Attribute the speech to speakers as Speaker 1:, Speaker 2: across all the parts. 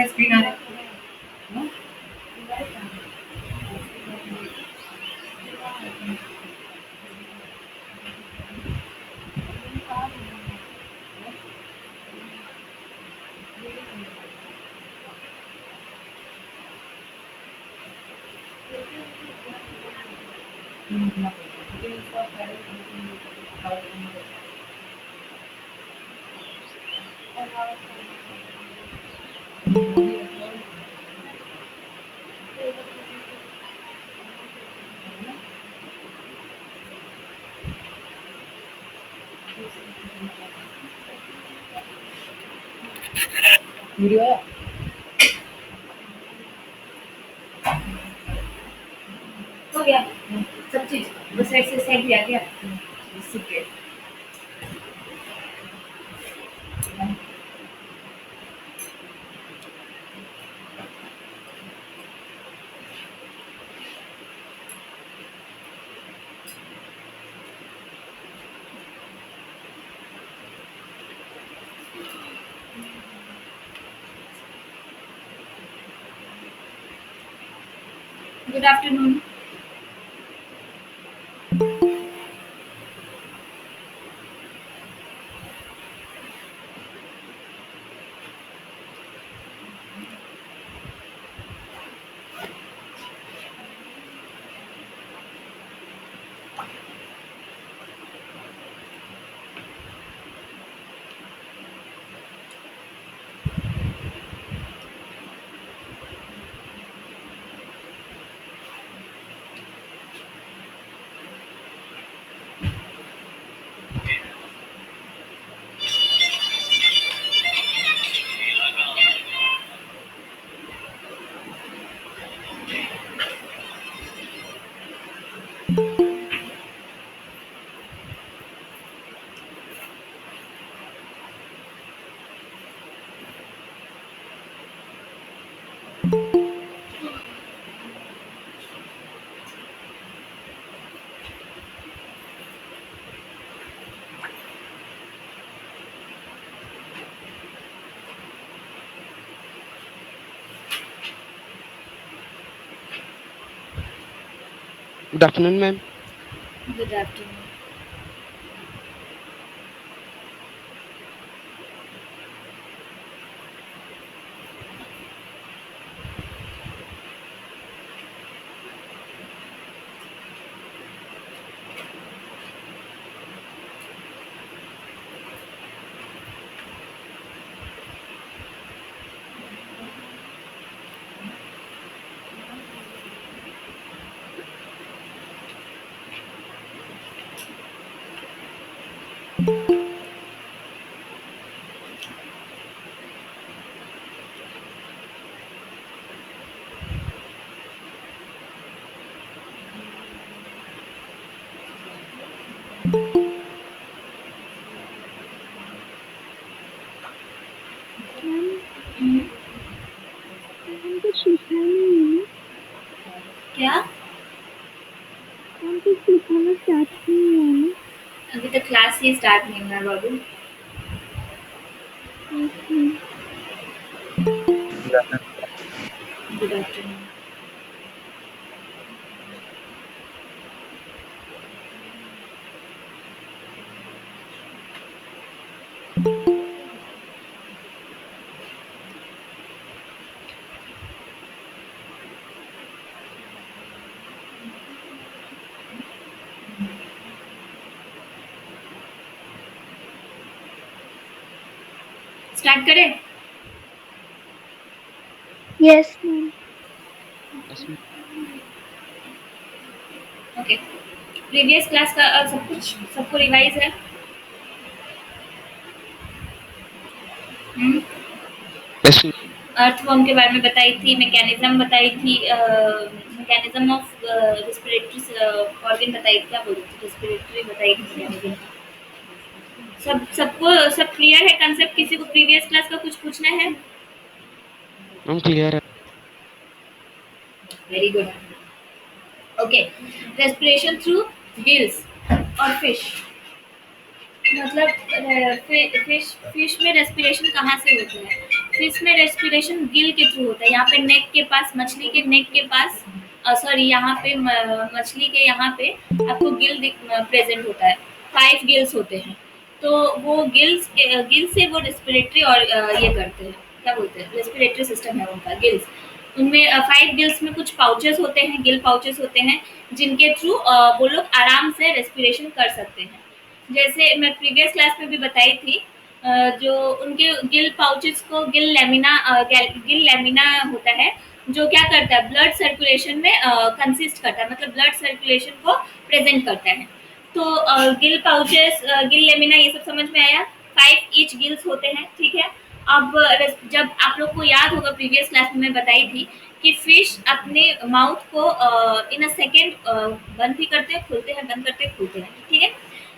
Speaker 1: Screen आ रहा है। Video है? हो गया सब चीज, बस साइड से साइड भी आ गया। सीख गए। Good afternoon.
Speaker 2: Good afternoon, ma'am.
Speaker 1: Good afternoon.
Speaker 3: हम कुछ लिखा ही नहीं है ना।
Speaker 1: क्या?
Speaker 3: हम कुछ लिखाना स्टार्ट नहीं हुआ ना।
Speaker 1: अभी तक क्लास ही स्टार्ट नहीं हुआ बाबू।
Speaker 3: ओके।
Speaker 1: Good afternoon. स्टार्ट करें?
Speaker 3: Yes ma'am.
Speaker 2: Yes, ma'am.
Speaker 1: Okay. Previous class का सब कुछ सबको रिवाइज है?
Speaker 2: Yes, ma'am.
Speaker 1: अर्थवर्म के बारे में बताई थी, मैकेनिज्म बताई थी, मैकेनिज्म ऑफ रेस्पिरेटरी ऑर्गन बताई थी, क्या बोलती थी, रेस्पिरेटरी बताई थी मैकेनिज्म। सब क्लियर है कंसेप्ट? किसी को प्रीवियस क्लास का कुछ पूछना है?
Speaker 2: I'm clear.
Speaker 1: Very good. Okay. Respiration through gills और फिश. मतलब फिश फिश में रेस्पिरेशन कहाँ से होता है? फिश में रेस्पिरेशन गिल के थ्रू होता है. यहाँ पे नेक के पास, मछली के नेक के पास, सॉरी, यहाँ पे मछली के यहाँ पे आपको गिल प्रेजेंट होता है. 5 गिल्स होते हैं. तो वो गिल से वो रेस्पिरेटरी और ये करते हैं, क्या बोलते हैं, रेस्पिरेटरी सिस्टम है उनका गिल्स. उनमें 5 गिल्स में कुछ पाउचेस होते हैं, गिल पाउचेस होते हैं, जिनके थ्रू वो लोग आराम से रेस्पिरेशन कर सकते हैं. जैसे मैं प्रीवियस क्लास में भी बताई थी, जो उनके गिल पाउचेस को गिल लैमिना होता है, जो क्या करता है, ब्लड सर्कुलेशन में कंसिस्ट करता है, मतलब ब्लड सर्कुलेशन को प्रेजेंट करता है. तो गिल पाउचेस, गिल लेमिना, ये सब समझ में आया. 5 ईच गिल्स होते हैं, ठीक है. अब जब आप लोग को याद होगा, प्रीवियस क्लास में मैं बताई थी कि फिश अपने माउथ को इन अ सेकेंड बंद भी करते हैं, खोलते हैं, बंद करते हैं, खोलते हैं, ठीक है.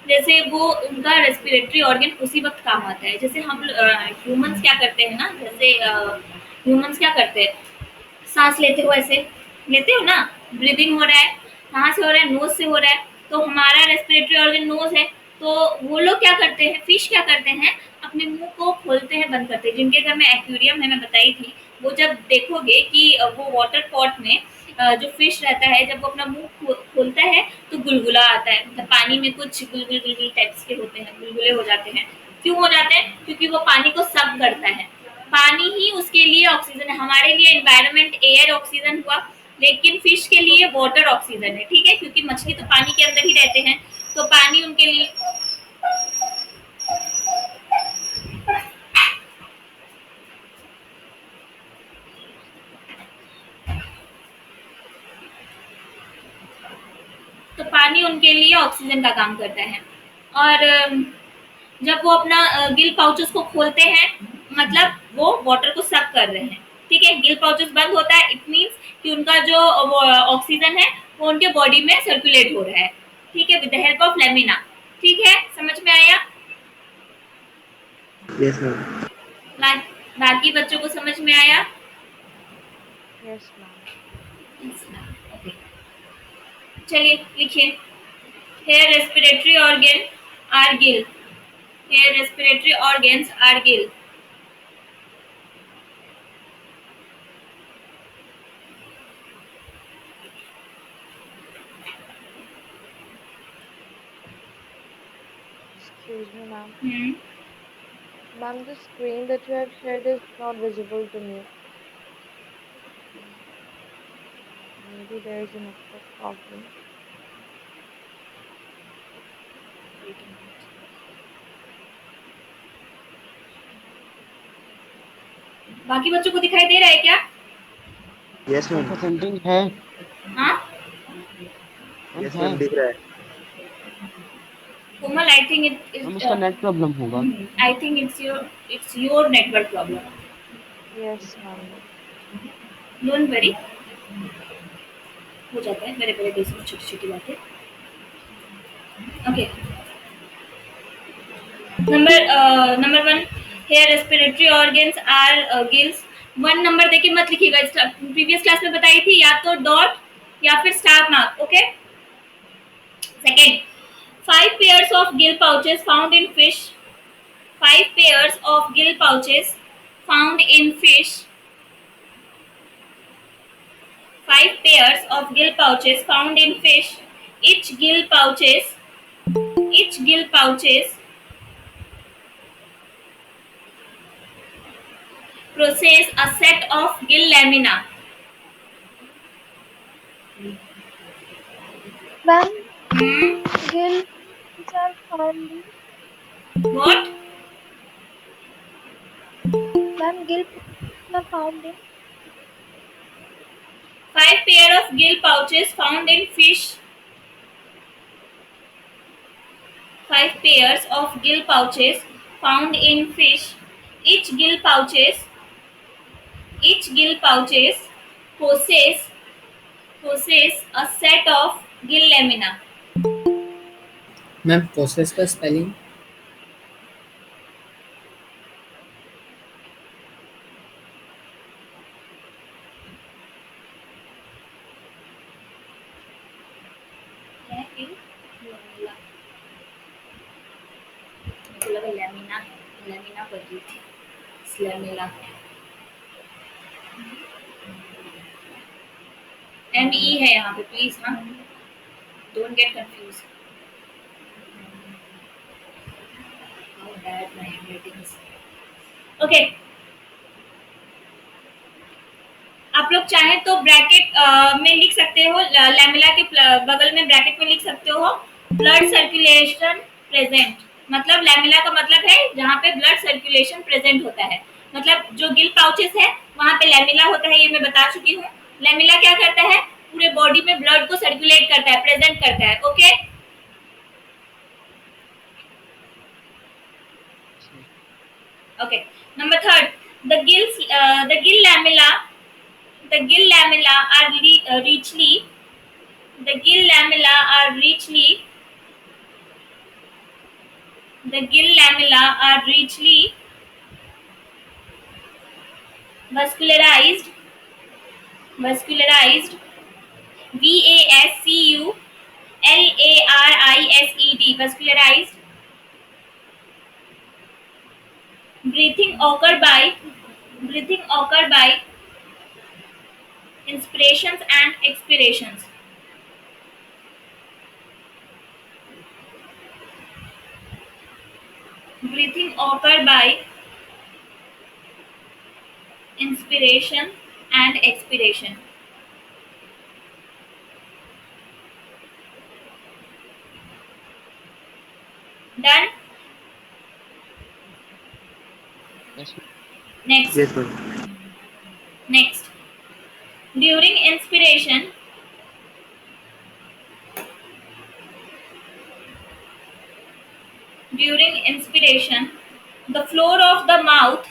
Speaker 1: जैसे वो उनका रेस्पिरेटरी ऑर्गन उसी वक्त काम आता है. जैसे हम ह्यूमंस क्या करते हैं ना, जैसे ह्यूमंस क्या करते हैं, सांस लेते हो ऐसे, लेते हो ना, ब्रीदिंग हो रहा है, कहाँ से हो रहा है, नोज से हो रहा है. तो हमारा रेस्पिरेटरी ऑर्गन नोज है. तो वो लोग क्या करते हैं, फिश क्या करते हैं, अपने मुंह को खोलते हैं, बंद करते हैं. जिनके घर में एक्वेरियम है, मैं बताई थी, वो जब देखोगे कि वो वाटर पॉट में जो फिश रहता है, जब वो अपना मुंह खोलता है तो गुलगुला आता है, मतलब पानी में कुछ गुलगुल गुलगुल टाइप्स के होते हैं, गुलगुले हो जाते हैं. क्यों हो जाते हैं? क्योंकि वो पानी को सक करता है. पानी ही उसके लिए ऑक्सीजन है. हमारे लिए एनवायरनमेंट एयर ऑक्सीजन हुआ, लेकिन फिश के लिए वाटर ऑक्सीजन है, ठीक है, क्योंकि मछली तो पानी के अंदर ही रहते हैं. तो पानी उनके लिए, तो पानी उनके लिए ऑक्सीजन का काम करता है. और जब वो अपना गिल पाउचेस को खोलते हैं, मतलब वो वाटर को सक कर रहे हैं, ठीक है. गिल पाउचेस बंद होता है, इट मीन्स कि उनका जो ऑक्सीजन है वो उनके बॉडी में सर्कुलेट हो रहा है, ठीक है, with the help of lamina. ठीक है, समझ में आया?
Speaker 4: Yes, ma'am.
Speaker 1: बाकी बच्चों को समझ में आया?
Speaker 5: Yes, ma'am.
Speaker 1: ओके, चलिए लिखिए. Here respiratory organ are gill. Here respiratory organs are gill.
Speaker 5: Excuse me, ma'am.
Speaker 1: Hmm.
Speaker 5: Ma'am, the screen that you have shared is not visible to me. Maybe there is a network problem.
Speaker 1: बाकी बच्चों को दिखाई दे रहा है क्या?
Speaker 4: Yes, ma'am.
Speaker 2: Percentage है.
Speaker 1: हाँ,
Speaker 4: Yes,
Speaker 2: है.
Speaker 4: ma'am. दिख रहा है.
Speaker 1: कोमल, आई थिंक
Speaker 2: हम
Speaker 1: इट
Speaker 2: उसका नेट प्रॉब्लम होगा.
Speaker 1: I think it's your network problem.
Speaker 5: Yes, ma'am.
Speaker 1: Don't worry, हो जाता है मेरे बड़े देश में छोटी छोटी बातें. Okay. Number 1, here respiratory organs are gills. 1 number देके मत लिखिएगा, प्रीवियस क्लास में बताई थी, या तो डॉट या फिर star mark. Okay. Second, 5 pairs of gill pouches found in fish. 5 pairs of gill pouches found in fish. 5 pairs of gill pouches found in fish. Each gill pouches possess a set of gill lamina.
Speaker 3: Ma'am,
Speaker 1: Hmm?
Speaker 3: gills are found in.
Speaker 1: What?
Speaker 3: Ma'am, gills are found in.
Speaker 1: 5 pair of gill pouches found in fish. 5 pairs of gill pouches found in fish. Each gill pouches possess a set of gill lamina.
Speaker 6: Ma'am process का spelling
Speaker 1: lamella, मुझे लगा lamina है, lamina पढ़ रही थी, lamella. ME है यहाँ पे, प्लीज हाँ, don't get confuse. How bad my handwriting is. Okay, आप लोग चाहें तो ब्रैकेट में लिख सकते हो, लैमिला के बगल में ब्रैकेट में लिख सकते हो ब्लड सर्कुलेशन प्रेजेंट। मतलब लैमिला का मतलब है जहाँ पे ब्लड सर्कुलेशन प्रेजेंट होता है, मतलब जो गिल पाउचेस है वहाँ पे लैमिला होता है, ये मैं बता चुकी हूँ। लैमिला क्या करता है, पूरे बॉडी में ब्लड को सर्कुलेट करता है, प्रेजेंट करता है। Okay, okay. Number third, the gill lamella, the gill lamella are richly, the gill lamella are richly, the gill lamella are richly vascularized, vascularized, VASCULARISED, vascularized. Breathing occur by inspirations and expirations. Breathing occur by inspiration and expiration. Done.
Speaker 2: Yes, ma'am.
Speaker 1: Next.
Speaker 4: Yes, ma'am.
Speaker 1: Next. During inspiration, the floor of the mouth,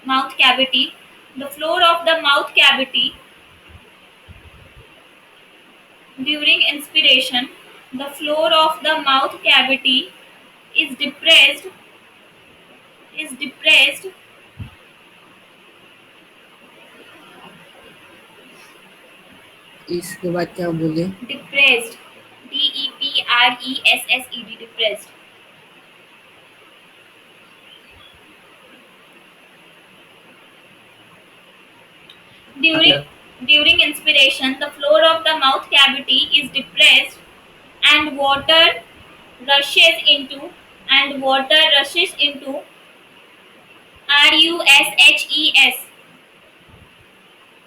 Speaker 1: mouth cavity, the floor of the mouth cavity during inspiration, the floor of the mouth cavity is depressed, is depressed,
Speaker 6: इसके बाद क्या बोले?
Speaker 1: depressed, DEPRESSED, depressed. During inspiration, the floor of the mouth cavity is depressed and water rushes into RUSHES,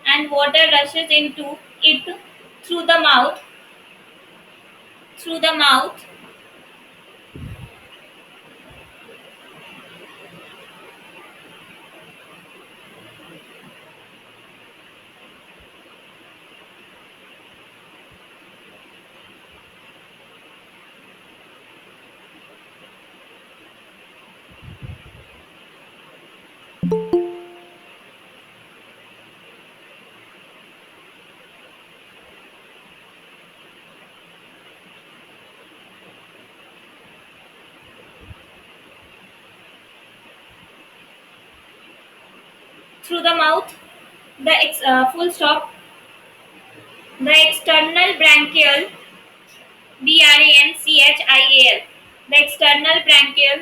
Speaker 1: and water rushes into it through the mouth, through the mouth, through the mouth, full stop, the external branchial, BRANCHIAL, the external branchial,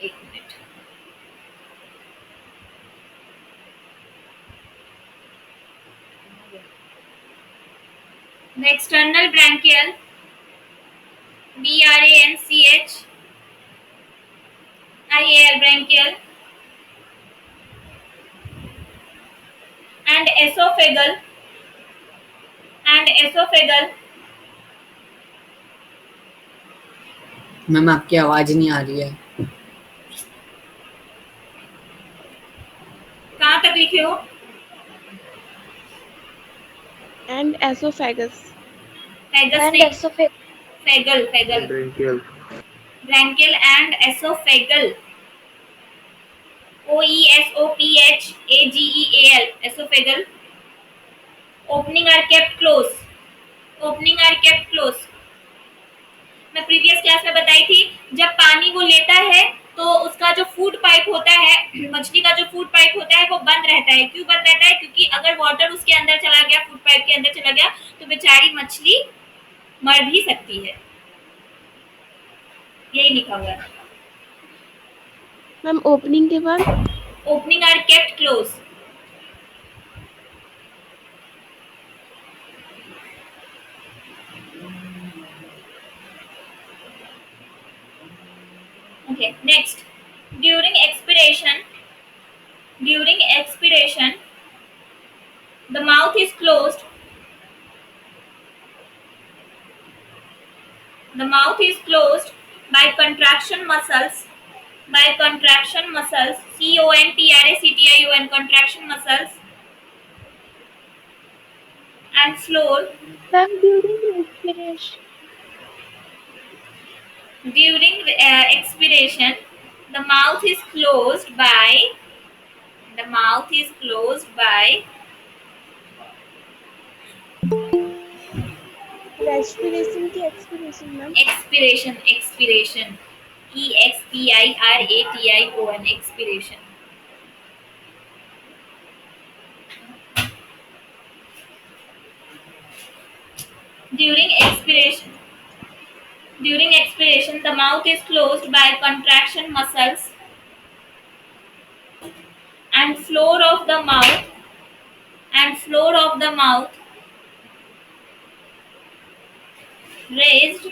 Speaker 1: एक minute, the external branchial, BRANCHIAL, branchial, and esophageal,
Speaker 6: ma'am आपकी आवाज नहीं आ रही है।
Speaker 1: कहाँ तक लिखे हो?
Speaker 5: And esophagus.
Speaker 1: Fagus
Speaker 3: And
Speaker 1: नहीं,
Speaker 3: esophagus.
Speaker 1: fagal,
Speaker 4: Branchial.
Speaker 1: branchial and esophageal, OESOPHAGEAL, esophageal. Opening are kept close, opening are kept close. मैं प्रीवियस क्लास में बताई थी, जब पानी वो लेता है तो उसका जो फूड पाइप होता है, मछली का जो फूड पाइप होता है वो बंद रहता है। क्यों बंद रहता है? क्योंकि अगर वाटर उसके अंदर चला गया, फूड पाइप के अंदर चला गया, तो बेचारी मछली मर भी सकती है। यही लिखा हुआ है।
Speaker 7: मैम ओपनिंग के बाद
Speaker 1: opening are kept close. Okay, next. During expiration, the mouth is closed. The mouth is closed by contraction muscles. CONTRACTION, contraction muscles, and floor.
Speaker 3: Ma'am, during respiration.
Speaker 1: During expiration, the mouth is closed by.
Speaker 7: Respiration की expiration ma'am
Speaker 1: Expiration. EXPIRATION, expiration. During expiration, the mouth is closed by contraction muscles, and floor of the mouth raised,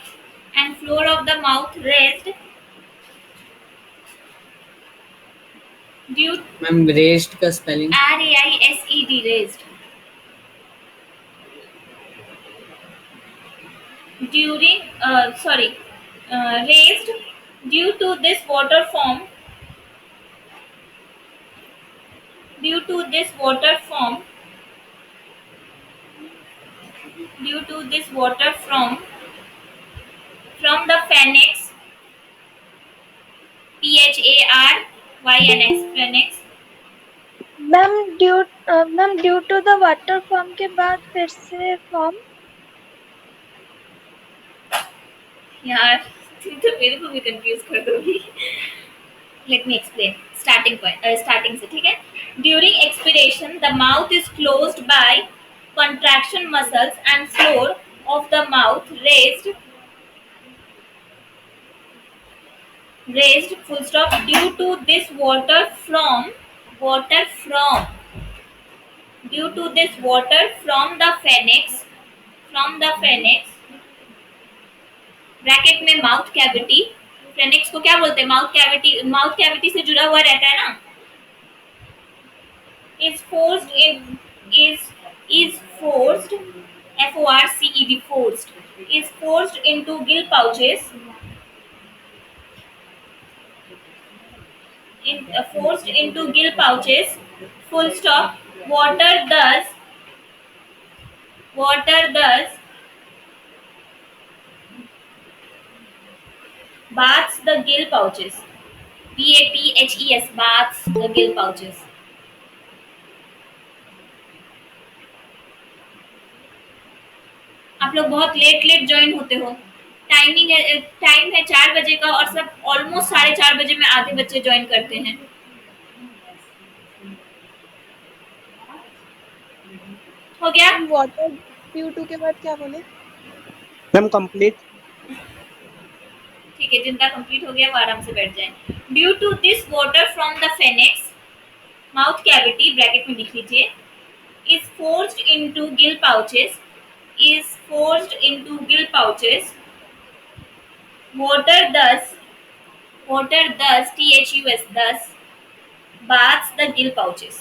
Speaker 1: due
Speaker 6: ma'am rest का spelling
Speaker 1: RAISED, raised. Raised due to this water form from the pharynx, PHARYNX, pharynx.
Speaker 3: Ma'am due to the water form के बाद फिर से form.
Speaker 1: यार तुम तो मेरे को भी कंफ्यूज कर दोगी। लेट मी एक्सप्लेन स्टार्टिंग से, ठीक है। During expiration the mouth is closed by contraction muscles and floor of the mouth raised, full stop, due to this water from the pharynx, bracket में माउथ कैविटी। फ्रेनेक्स को क्या बोलते हैं? Mouth cavity से जुड़ा हुआ रहता है ना। is forced FORCED, is forced into gill pouches, full stop. Water thus baths the gill pouches, BATHES, baths the gill pouches. आप लोग बहुत लेट ज्वाइन होते हो। टाइम है 4 बजे का, और सब ऑलमोस्ट 4:30 बजे में आधे बच्चे ज्वाइन करते हैं। हो गया?
Speaker 7: वाटर ड्यू टू के बाद क्या बोले
Speaker 4: मैम कंप्लीट।
Speaker 1: ठीक है, जिनका कंप्लीट हो गया वो आराम से बैठ जाए। Due to this water from the pharynx, mouth cavity bracket में लिख लीजिए, is forced into gill pouches, water thus THUS thus baths the gill pouches.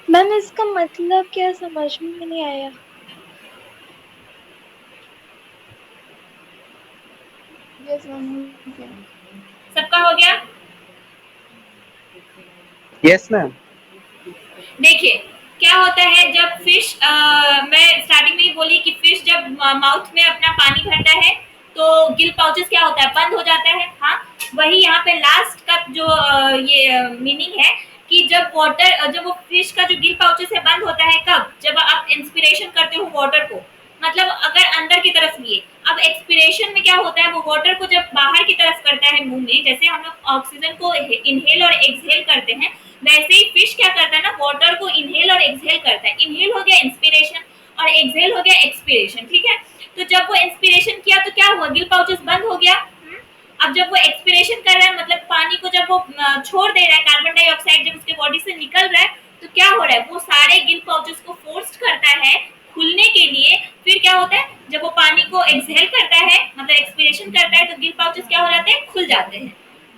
Speaker 3: Ma'am इसका मतलब क्या समझ में नहीं आया।
Speaker 7: यस मैम
Speaker 1: सबका हो गया?
Speaker 4: Yes ma'am.
Speaker 1: देखिए क्या होता है जब फिश, मैं स्टार्टिंग में ही बोली कि फिश जब माउथ में अपना पानी भरता है तो गिल पाउचेस क्या होता है? बंद हो जाता है। हाँ, वही यहाँ पे लास्ट का जो ये मीनिंग है कि जब वो फिश का जो गिल पाउचेस है बंद होता है, कब? जब आप इंस्पिरेशन करते हो वाटर को, मतलब अगर अंदर की तरफ लिए। अब एक्सपिरेशन में क्या होता है, वो वाटर को जब बाहर की तरफ करता है मुंह में, जैसे हम लोग ऑक्सीजन को इनहेल और एक्सहेल करते हैं, वैसे ही फिश क्या करता है ना, वाटर को इनहेल और एक्सहेल करता है। इनहेल हो गया इंस्पिरेशन और एक्सहेल हो गया एक्सपिरेशन, ठीक है। तो जब वो इंस्पिरेशन किया तो क्या हुआ, गिल पाउचेस बंद हो गया। अब जब वो एक्सपिरेशन कर रहा है, मतलब पानी को जब वो छोड़ दे रहा है, कार्बन डाइऑक्साइड जब उसके बॉडी से निकल रहा है, तो क्या हो रहा है, वो सारे गिल पाउचेस को फोर्स करता है खुलने के लिए। फिर क्या होता है, जब वो पानी को एक्सहेल करता है, मतलब एक्सपिरेशन करता है, तो गिल पाउचेस क्या हो जाते हैं, खुल जाते हैं,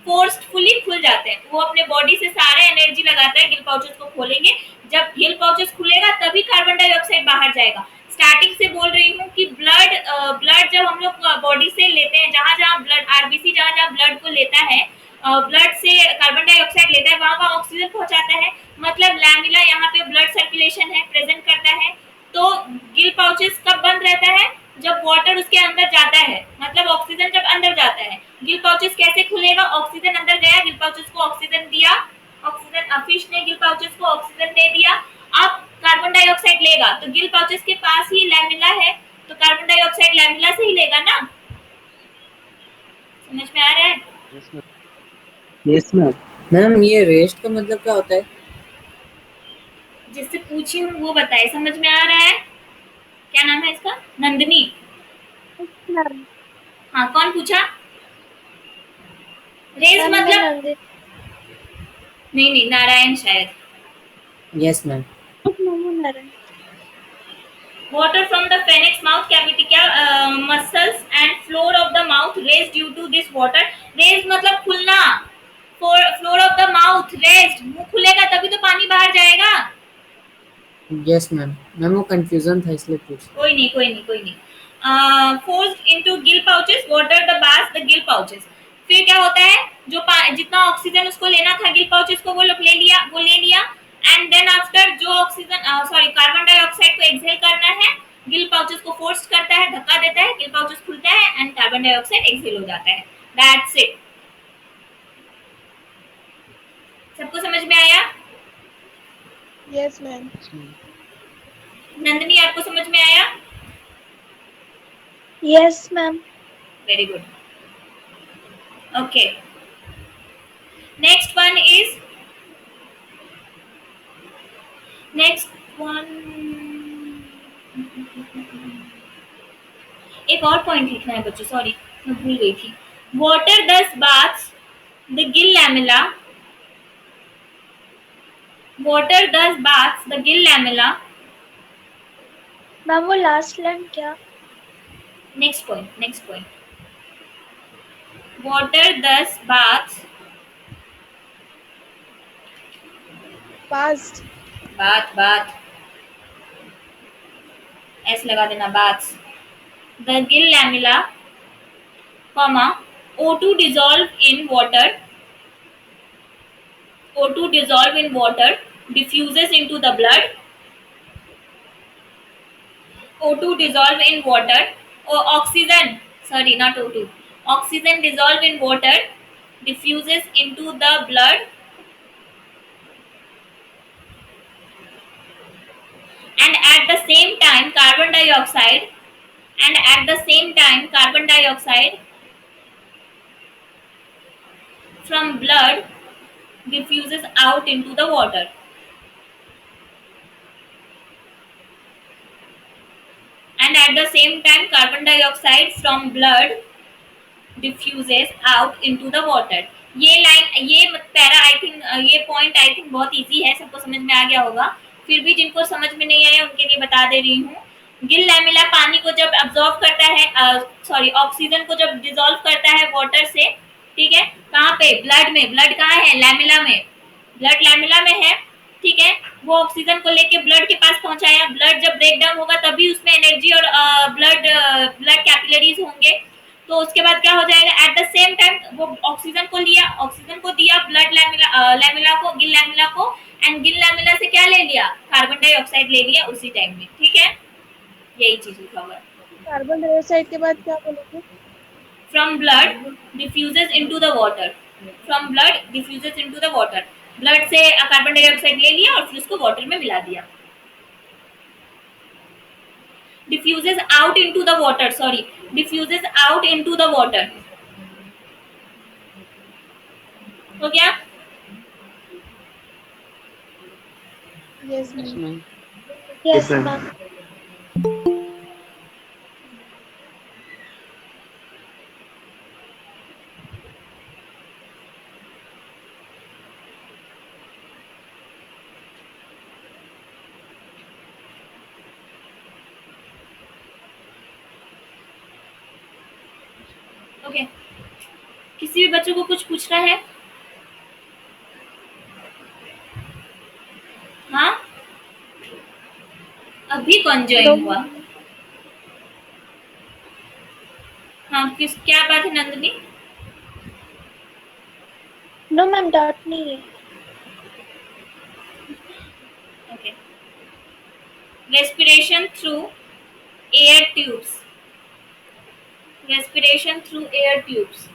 Speaker 1: फोर्सफुली खुल जाते हैं। वो अपने बॉडी से सारा एनर्जी लगाता है गिल पाउचेस को खोलेंगे। जब गिल पाउचेस खुलेगा तभी कार्बन डाइऑक्साइड बाहर जाएगा। स्टार्टिंग से बोल रही हूँ कि ब्लड जब हम लोग बॉडी से लेते हैं, जहाँ जहाँ ब्लड आरबीसी जहाँ जहाँ ब्लड को लेता है, ब्लड से कार्बन डाइऑक्साइड लेता है, वहाँ वहाँ ऑक्सीजन पहुँचाता है। मतलब लैमिला यहाँ पे ब्लड सर्कुलेशन है, प्रेजेंट करता है। तो गिल पाउचेस कब बंद रहता है, जब वाटर उसके अंदर जाता है, मतलब ऑक्सीजन जब अंदर जाता है। गिल पाउचेस कैसे खुलेगा, ऑक्सीजन अंदर गया, गिल पाउचेस को ऑक्सीजन दिया, ऑक्सीजन फिश ने गिल पाउचेस को ऑक्सीजन दे दिया। अब कार्बन डाइऑक्साइड लेगा, तो गिल पाउचेस के पास ही लैमिला है, तो कार्बन डाइऑक्साइड लैमिला से ही लेगा ना। समझ में आ रहा है?
Speaker 2: Yes, ma'am.
Speaker 4: Yes, ma'am.
Speaker 6: Ma'am ये रेस्ट का मतलब क्या होता है?
Speaker 1: जिससे पूछी हूँ वो बताए, समझ में आ रहा है? क्या नाम है इसका, नंदिनी?
Speaker 3: मैम
Speaker 1: हाँ, कौन पूछा? रेज मतलब
Speaker 3: नंदिनी।
Speaker 1: नहीं, नारायण शायद।
Speaker 6: Yes ma'am.
Speaker 3: Narayan.
Speaker 1: Water from the pharynx mouth cavity क्या muscles and floor of the mouth raised due to this water। raised मतलब खुलना, floor of the mouth raised, मुंह खुलेगा तभी तो पानी बाहर जाएगा।
Speaker 6: यस मैम, मैम वो कंफ्यूजन था इसलिए पूछ।
Speaker 1: कोई नहीं। forced into gill pouches, water the bass the gill pouches। फिर क्या होता है, जो जितना ऑक्सीजन उसको लेना था गिल पाउचेस को वो ले लिया। एंड देन आफ्टर जो ऑक्सीजन कार्बन डाइऑक्साइड को एक्सहेल करना है, गिल पाउचेस को फोर्स करता है, धक्का देता है, गिल पाउचेस खुलता है एंड कार्बन डाइऑक्साइड एक्सहेल हो जाता है। That's it. सबको समझ में आया?
Speaker 7: Yes ma'am.
Speaker 2: Yes, ma'am.
Speaker 1: Nandini आपको समझ में आया?
Speaker 3: Yes ma'am.
Speaker 1: Very good. Okay. Next one. एक और पॉइंट लिखना है बच्चों, सॉरी मैं भूल गई थी। Water thus baths the gill lamella। Water thus baths the gill lamella।
Speaker 3: Ma'am वो लास्ट लाइन क्या?
Speaker 1: Next point. Water thus baths
Speaker 7: past.
Speaker 1: बात ऐसे लगा देना, baths the gill lamella, comma O2 dissolve in water diffuses into the blood। O2 dissolve in water, oxygen, sorry not O2, oxygen dissolve in water diffuses into the blood and at the same time carbon dioxide from blood diffuses out into the water। And at the same time carbon dioxide from blood diffuses out into the water। ये line, ये para I think, ये point I think बहुत easy है, सबको समझ में आ गया होगा। फिर भी जिनको समझ में नहीं आया उनके लिए बता दे रही हूँ। गिल लैमिला पानी को जब अब्जॉर्ब करता है, ऑक्सीजन को जब डिसॉल्व करता है वाटर से, ठीक है, कहाँ पे, ब्लड में। ब्लड कहाँ है, लैमिला में, ब्लड लैमिला में है, ठीक है। वो ऑक्सीजन को लेके ब्लड के पास पहुंचाया। ब्लड जब ब्रेक डाउन होगा तभी उसमें एनर्जी और ब्लड कैपिलरीज होंगे। तो उसके बाद क्या हो जाएगा, एट द सेम टाइम वो ऑक्सीजन को दिया ब्लड लैमिला को, गिल लैमिला को, एंड गिल लैमिला से क्या ले लिया, कार्बन डाइऑक्साइड ले लिया उसी टाइम में, ठीक है। यही चीज लिखा हुआ है।
Speaker 7: कार्बन डाइऑक्साइड के बाद क्या बोलोगे?
Speaker 1: From blood diffuses into the water, blood से कार्बन डाइऑक्साइड ले लिया और फिर उसको वाटर में मिला दिया। diffuses out into the water, sorry, diffuses out into the water. हो गया?
Speaker 7: Yes,
Speaker 2: Yes,
Speaker 7: ma'am.
Speaker 2: ma'am.
Speaker 3: Yes,
Speaker 4: ma'am.
Speaker 3: ma'am.
Speaker 1: Okay, किसी भी बच्चों को कुछ पूछना है? हाँ, अभी कौन ज्वाइन हुआ? हाँ, किस क्या बात है नंदिनी?
Speaker 3: No, ma'am, doubt नहीं है.
Speaker 1: Okay, respiration through air tubes, respiration through air tubes.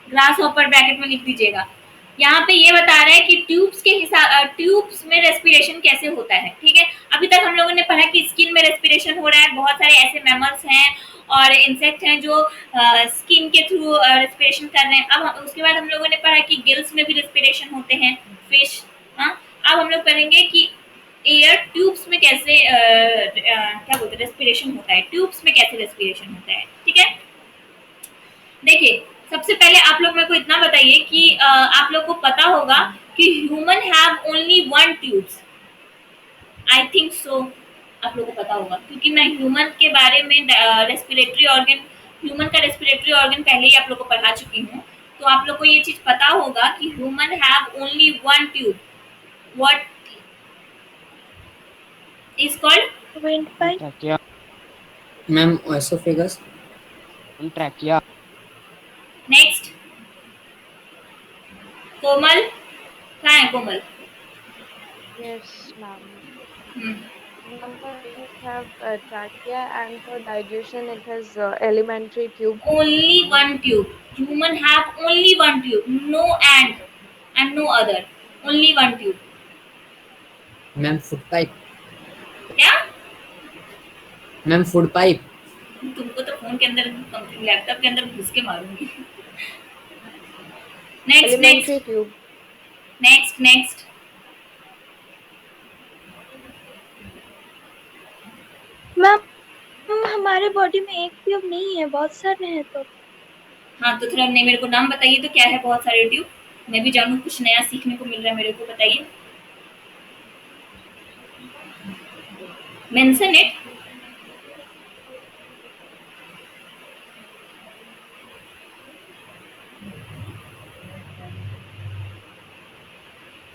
Speaker 1: Grass hopper bracket में लिख दीजिएगा। यहाँ पे ये बता रहा है कि ट्यूब्स के हिसाब ट्यूब्स में रेस्पिरेशन कैसे होता है, ठीक है। अभी तक हम लोगों ने पढ़ा कि स्किन में रेस्पिरेशन हो रहा है, बहुत सारे ऐसे मैमल्स हैं और इंसेक्ट हैं जो स्किन के थ्रू रेस्पिरेशन कर रहे हैं। अब उसके बाद हम लोगों ने पढ़ा कि गिल्स में भी रेस्पिरेशन होते हैं, फिश। हाँ, अब हम लोग पढ़ेंगे कि एयर ट्यूब्स में कैसे क्या बोलते हैं रेस्पिरेशन होता है, ट्यूब्स में कैसे रेस्पिरेशन होता है, ठीक है। देखिए, सबसे पहले आप लोग मेरे को इतना बताइए कि आप लोग को पता होगा कि human have only one tubes. I think so आप लोग को पता होगा, क्योंकि मैं ह्यूमन के बारे में रेस्पिरेटरी ऑर्गन, ह्यूमन का रेस्पिरेटरी ऑर्गन पहले ही आप लोग को पढ़ा चुकी हूँ। तो आप लोग को ये चीज पता होगा कि human have only one tube. What is called?
Speaker 3: Windpipe.
Speaker 2: Trachea.
Speaker 6: Ma'am oesophagus.
Speaker 2: Trachea.
Speaker 1: Next, Komal, कहाँ है Komal?
Speaker 5: Yes, ma'am.
Speaker 1: Hmm,
Speaker 5: Ma'am, for wings have trachea, and for digestion it has alimentary tube.
Speaker 1: only one tube. Human have only one tube, no and no other. Only one tube.
Speaker 6: Ma'am food pipe.
Speaker 1: क्या?
Speaker 6: Ma'am food pipe.
Speaker 1: तुमको तो phone के अंदर, laptop के अंदर घुस के मारूंगी। Next
Speaker 5: Alimentary
Speaker 1: next
Speaker 5: tube.
Speaker 1: Next next.
Speaker 3: Ma'am हमारे बॉडी में एक ट्यूब नहीं है, बहुत सारे हैं तो.
Speaker 1: हाँ, तो थोड़ा नहीं मेरे को नाम बताइए तो क्या है बहुत सारे ट्यूब, मैं भी जानूँ, कुछ नया सीखने को मिल रहा है मेरे को, बताइए। Mention it.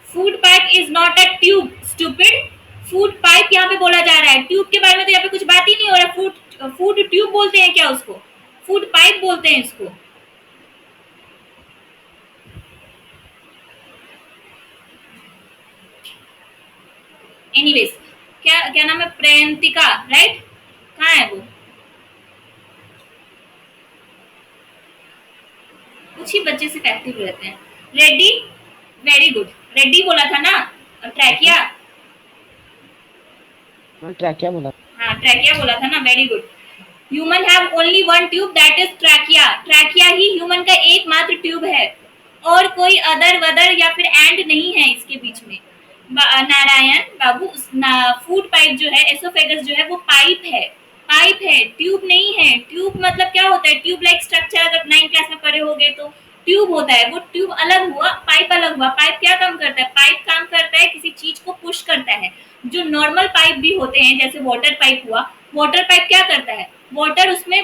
Speaker 1: Food pipe is not a tube, stupid. Food pipe यहाँ पे बोला जा रहा है, ट्यूब के बारे में तो यहाँ पे कुछ बात ही नहीं हो रहा। फूड ट्यूब बोलते हैं क्या उसको? फूड पाइप बोलते हैं इसको। एनीवेज, क्या क्या नाम है? प्रियंतिका, राइट? कहाँ है वो? कुछ ही बच्चे सिर्फ एक्टिव रहते हैं। Ready, very good. रेडी बोला था ना? और ट्रैकिया?
Speaker 2: Trachea बोला।
Speaker 1: हाँ, ट्रैकिया बोला था ना, very good. Human have only one tube, that is trachea. Trachea he human का एकमात्र ट्यूब है, और कोई अदर वदर या फिर एंड नहीं है इसके बीच में। नारायण बाबू, फूड पाइप जो है, एसोफेगस जो है, वो पाइप है, पाइप है, ट्यूब नहीं है। ट्यूब मतलब क्या होता है? ट्यूब लाइक स्ट्रक्चर, अगर 9 क्लास में पढ़े होगे तो ट्यूब होता है, वो ट्यूब अलग हुआ, पाइप अलग हुआ। पाइप क्या काम करता है? पाइप काम करता है किसी चीज को पुश करता है। जो नॉर्मल पाइप भी होते हैं, जैसे वाटर पाइप हुआ, वाटर पाइप क्या करता है? वाटर उसमें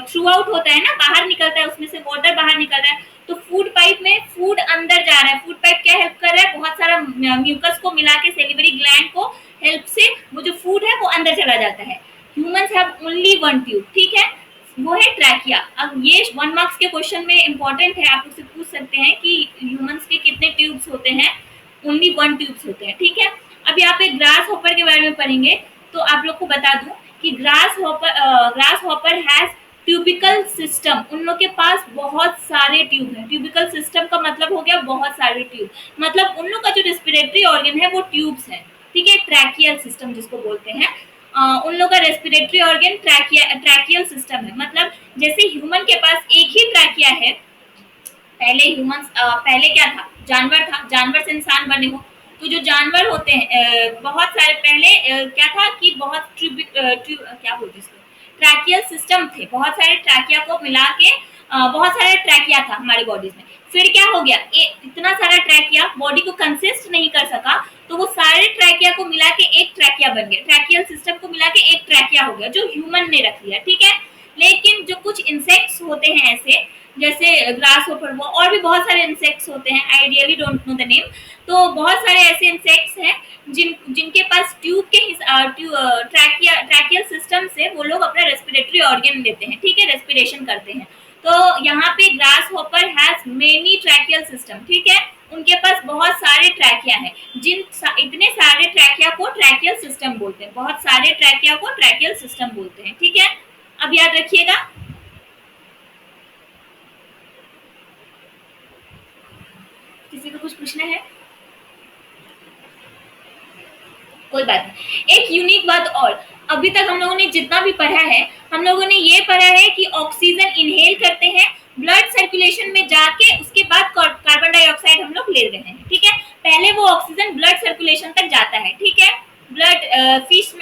Speaker 1: थ्रू आउट होता है ना, बाहर निकलता है, उसमें से वाटर बाहर निकल रहा है। तो फूड पाइप में फूड अंदर जा रहा है। फूड पाइप क्या हेल्प कर रहा है? बहुत सारा म्यूकस को मिला के सेलिवरी ग्लैंड को हेल्प से वो जो फूड है वो अंदर चला जाता है। Humans have only one tube, ठीक है, वो है ट्रैकिया। अब ये 1 मार्क्स के क्वेश्चन में इंपॉर्टेंट है, आप उससे पूछ सकते हैं कि ह्यूमंस के कितने ट्यूब्स होते हैं? ओनली वन ट्यूब्स होते हैं, ठीक है। अब यहाँ पे ग्रास हॉपर के बारे में पढ़ेंगे, तो आप लोग को बता दूं कि ग्रास हॉपर हैज ट्यूबिकल सिस्टम, उन लोग के पास बहुत सारे ट्यूब हैं। ट्यूबिकल सिस्टम का मतलब हो गया बहुत सारे ट्यूब, मतलब उन लोग का जो रेस्पिरेटरी ऑर्गन है वो ट्यूब्स है, ठीक है। ट्रैकियल सिस्टम जिसको बोलते हैं, उन लोग का रेस्पिरेटरी ऑर्गन ट्रैकियल सिस्टम है। मतलब जैसे ह्यूमन के पास एक ही ट्रैकिया है, पहले ह्यूमंस पहले क्या था, जानवर था, जानवर से इंसान बने हो, तो जो जानवर होते हैं बहुत सारे पहले क्या था कि बहुत क्या बोलते हैं इसको, ट्रैकियल सिस्टम थे, बहुत सारे ट्रैकिया को मिला के बहुत सारे ट्रैकिया था हमारे बॉडीज में। फिर क्या हो गया, इतना सारा ट्रैकिया बॉडी को कंसिस्ट नहीं कर सका, तो वो सारे ट्रैकिया को मिला के एक ट्रैकिया बन गया, ट्रैकियल सिस्टम को मिला के एक ट्रैकिया हो गया, जो ह्यूमन ने रख लिया, ठीक है। लेकिन जो कुछ इंसेक्ट्स होते हैं ऐसे, जैसे ग्रास होपर, वो और भी बहुत सारे इंसेक्ट्स होते हैं, I really don't know the name. तो बहुत सारे ऐसे इंसेक्ट्स हैं जिनके पास ट्यूब के ट्रैकियल सिस्टम से वो लोग अपना रेस्पिरेटरी ऑर्गन लेते हैं, ठीक है, रेस्पिरेशन करते हैं। तो यहाँ पे grass hopper has many tracheal system, ठीक है, उनके पास बहुत सारे ट्रैकिया हैं, इतने सारे ट्रैकिया को ट्रैकियल सिस्टम बोलते हैं, बहुत सारे ट्रैकिया को ट्रैकियल सिस्टम बोलते हैं, ठीक है। अब याद रखिएगा। किसी को कुछ पूछना है? कोई बात नहीं। एक यूनिक बात और, अभी तक हम लोगों ने जितना भी पढ़ा है, हम लोगों ने ये पढ़ा है कि ऑक्सीजन इनहेल करते हैं, ब्लड सर्कुलेशन में जाके उसके बाद कार्बन डाइऑक्साइड हम लोग ले रहे हैं, ठीक है। पहले वो ऑक्सीजन ब्लड सर्कुलेशन तक जाता है, ठीक है। ब्लड फिश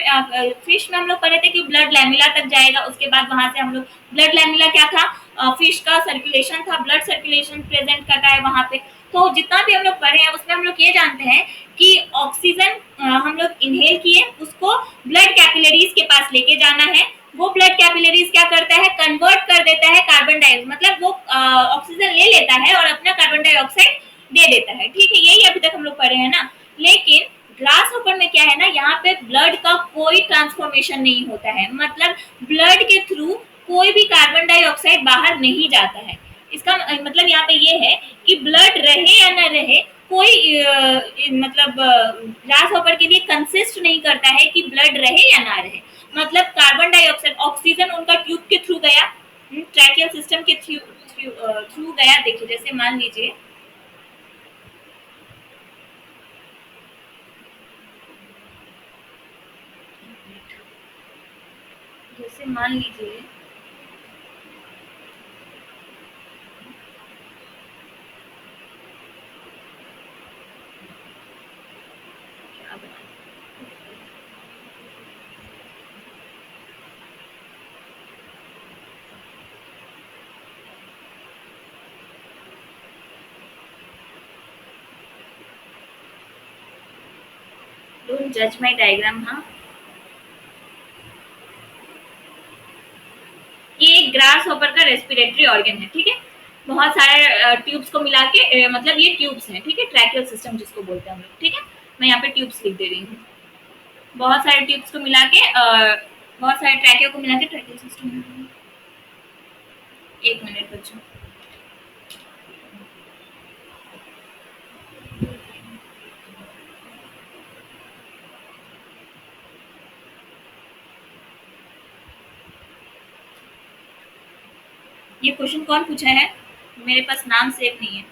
Speaker 1: में हम लोग पढ़े थे कि ब्लड लैमिला तक जाएगा, उसके बाद वहां से हम लोग, ब्लड लैमिला क्या था, फिश का सर्कुलेशन था, ब्लड सर्कुलेशन प्रेजेंट करता है वहां पे। तो जितना भी हम लोग पढ़े हैं उसमें हम लोग ये जानते हैं कि ऑक्सीजन हम लोग इनहेल किए, उसको ब्लड कैपिलरीज के पास लेके जाना है, वो ब्लड कैपिलरीज क्या करता है, कन्वर्ट कर देता है कार्बन डाइऑक्साइड, मतलब वो ऑक्सीजन ले लेता है और अपना कार्बन डाइऑक्साइड दे देता है, ठीक है। यही अभी तक हम लोग पढ़े हैं ना। लेकिन ग्रास होपर में क्या है ना, यहाँ पे ब्लड का कोई ट्रांसफॉर्मेशन नहीं होता है, मतलब ब्लड के थ्रू कोई भी कार्बन डाइऑक्साइड बाहर नहीं जाता है। इसका मतलब यहाँ पे ये है कि ब्लड रहे या ना रहे, कोई मतलब ग्रास होपर के लिए कंसिस्ट नहीं करता है कि ब्लड रहे या ना रहे, मतलब कार्बन डाइऑक्साइड, ऑक्सीजन उनका ट्यूब के थ्रू गया, ट्रैकियल सिस्टम के थ्रू गया। देखिए जैसे मान लीजिए, डोंट जज माय डायग्राम, हाँ। ये एक ग्रास होपर का रेस्पिरेटरी ऑर्गन है, ठीक है। बहुत सारे ट्यूब्स को मिला के मतलब ये ट्यूब्स हैं, ठीक है, ट्रैकियल सिस्टम जिसको बोलते हैं हम लोग, ठीक है। मैं यहाँ पे ट्यूब्स लिख दे रही हूँ, बहुत सारे ट्यूब्स को मिला के बहुत सारे ट्रैकिया को मिला के ट्रैकियल सिस्टम। एक मिनट बच्चों, ये क्वेश्चन कौन पूछा है? मेरे पास नाम सेव नहीं है।